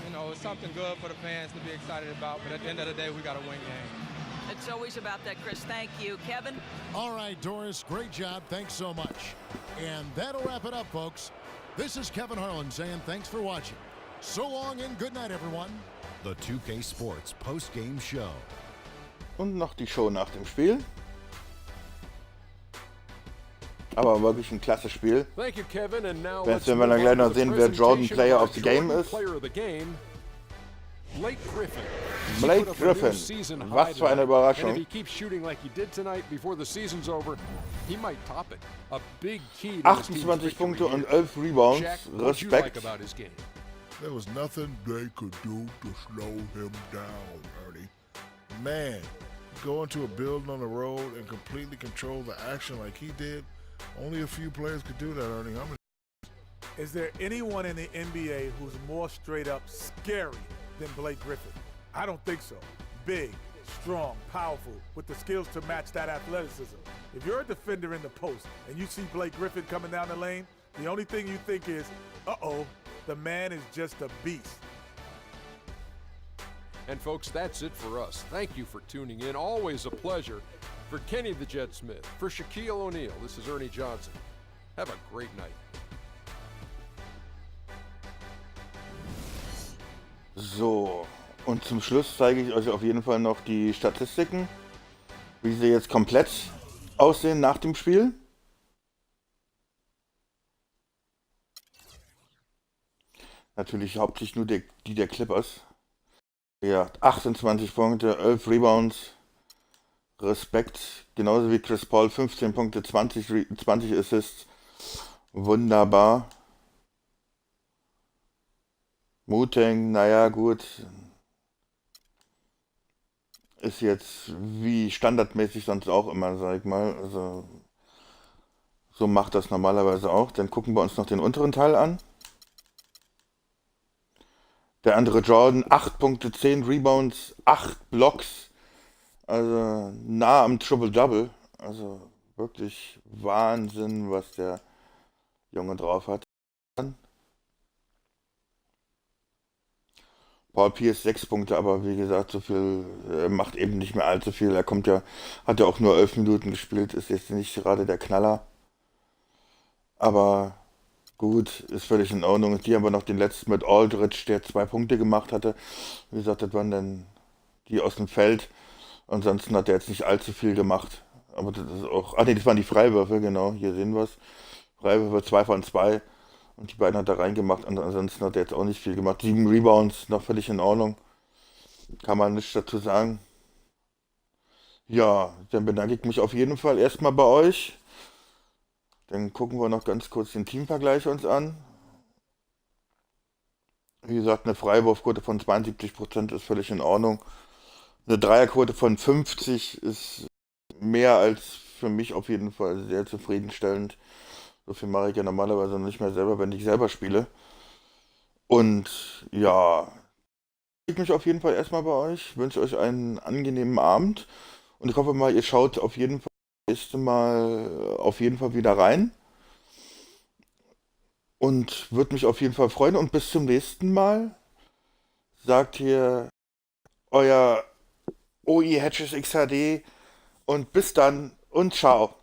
You know, it's something good for the fans to be excited about, but at the end of the day, we got to win game. It's always about that, Chris. Thank you. Kevin? All right, Doris, great job. Thanks so much. And that'll wrap it up, folks. This is Kevin Harlan saying thanks for watching. So long and good night, everyone. The 2K Sports Post-Game Show. Und noch die Show nach dem Spiel. Aber wirklich ein klasse Spiel. Thank you, Kevin. And now Jetzt werden wir dann gleich noch sehen, wer Jordan Player of the Game ist. Blake Griffin. Blake Griffin. Was für eine Überraschung. And if he keeps shooting like he did tonight before the season's over, he might top it. A big key to 28 Punkte und 11 Rebounds. Respekt. There was nothing they could do to slow him down, Ernie. Man, go into a building on the road and completely control the action like he did. Only a few players could do that, Ernie. Is there anyone in the NBA who's more straight up scary than Blake Griffin? I don't think so. Big, strong, powerful, with the skills to match that athleticism. If you're a defender in the post and you see Blake Griffin coming down the lane, the only thing you think is, uh-oh, the man is just a beast. And folks, that's it for us. Thank you for tuning in. Always a pleasure. For Kenny the Jet Smith, for Shaquille O'Neal, this is Ernie Johnson. Have a great night. So, und zum Schluss zeige ich euch auf jeden Fall noch die Statistiken, wie sie jetzt komplett aussehen nach dem Spiel. Natürlich hauptsächlich nur die der Clippers. Ja, 28 Punkte, 11 Rebounds. Respekt. Genauso wie Chris Paul, 15 Punkte, 20 Assists. Wunderbar. Wu-Tang, naja, gut. Ist jetzt wie standardmäßig sonst auch immer, sag ich mal. Also, so macht das normalerweise auch. Dann gucken wir uns noch den unteren Teil an. Der andere Jordan, 8 Punkte, 10 Rebounds, 8 Blocks. Also nah am Triple-Double. Also wirklich Wahnsinn, was der Junge drauf hat. Paul Pierce 6 Punkte, aber wie gesagt, so viel, er macht eben nicht mehr allzu viel. Er hat ja auch nur 11 Minuten gespielt, ist jetzt nicht gerade der Knaller. Aber gut, ist völlig in Ordnung. Die haben wir noch den letzten mit Aldridge, der 2 Punkte gemacht hatte. Wie gesagt, das waren dann die aus dem Feld. Ansonsten hat er jetzt nicht allzu viel gemacht. Aber das ist auch. Ah ne, das waren die Freiwürfe, genau. Hier sehen wir es. Freiwürfe 2 von 2. Und die beiden hat er reingemacht. Und ansonsten hat er jetzt auch nicht viel gemacht. 7 Rebounds, noch völlig in Ordnung. Kann man nichts dazu sagen. Ja, dann bedanke ich mich auf jeden Fall erstmal bei euch. Dann gucken wir noch ganz kurz den Teamvergleich uns an. Wie gesagt, eine Freiwurfquote von 72% ist völlig in Ordnung. Eine Dreierquote von 50 ist mehr als für mich auf jeden Fall sehr zufriedenstellend. So viel mache ich ja normalerweise nicht mehr selber, wenn ich selber spiele. Und ja, ich mich auf jeden Fall erstmal bei euch. Wünsche euch einen angenehmen Abend. Und ich hoffe mal, ihr schaut auf jeden Fall das nächste Mal auf jeden Fall wieder rein. Und würde mich auf jeden Fall freuen. Und bis zum nächsten Mal. Sagt hier euer OI Hatches XHD. Und bis dann und ciao.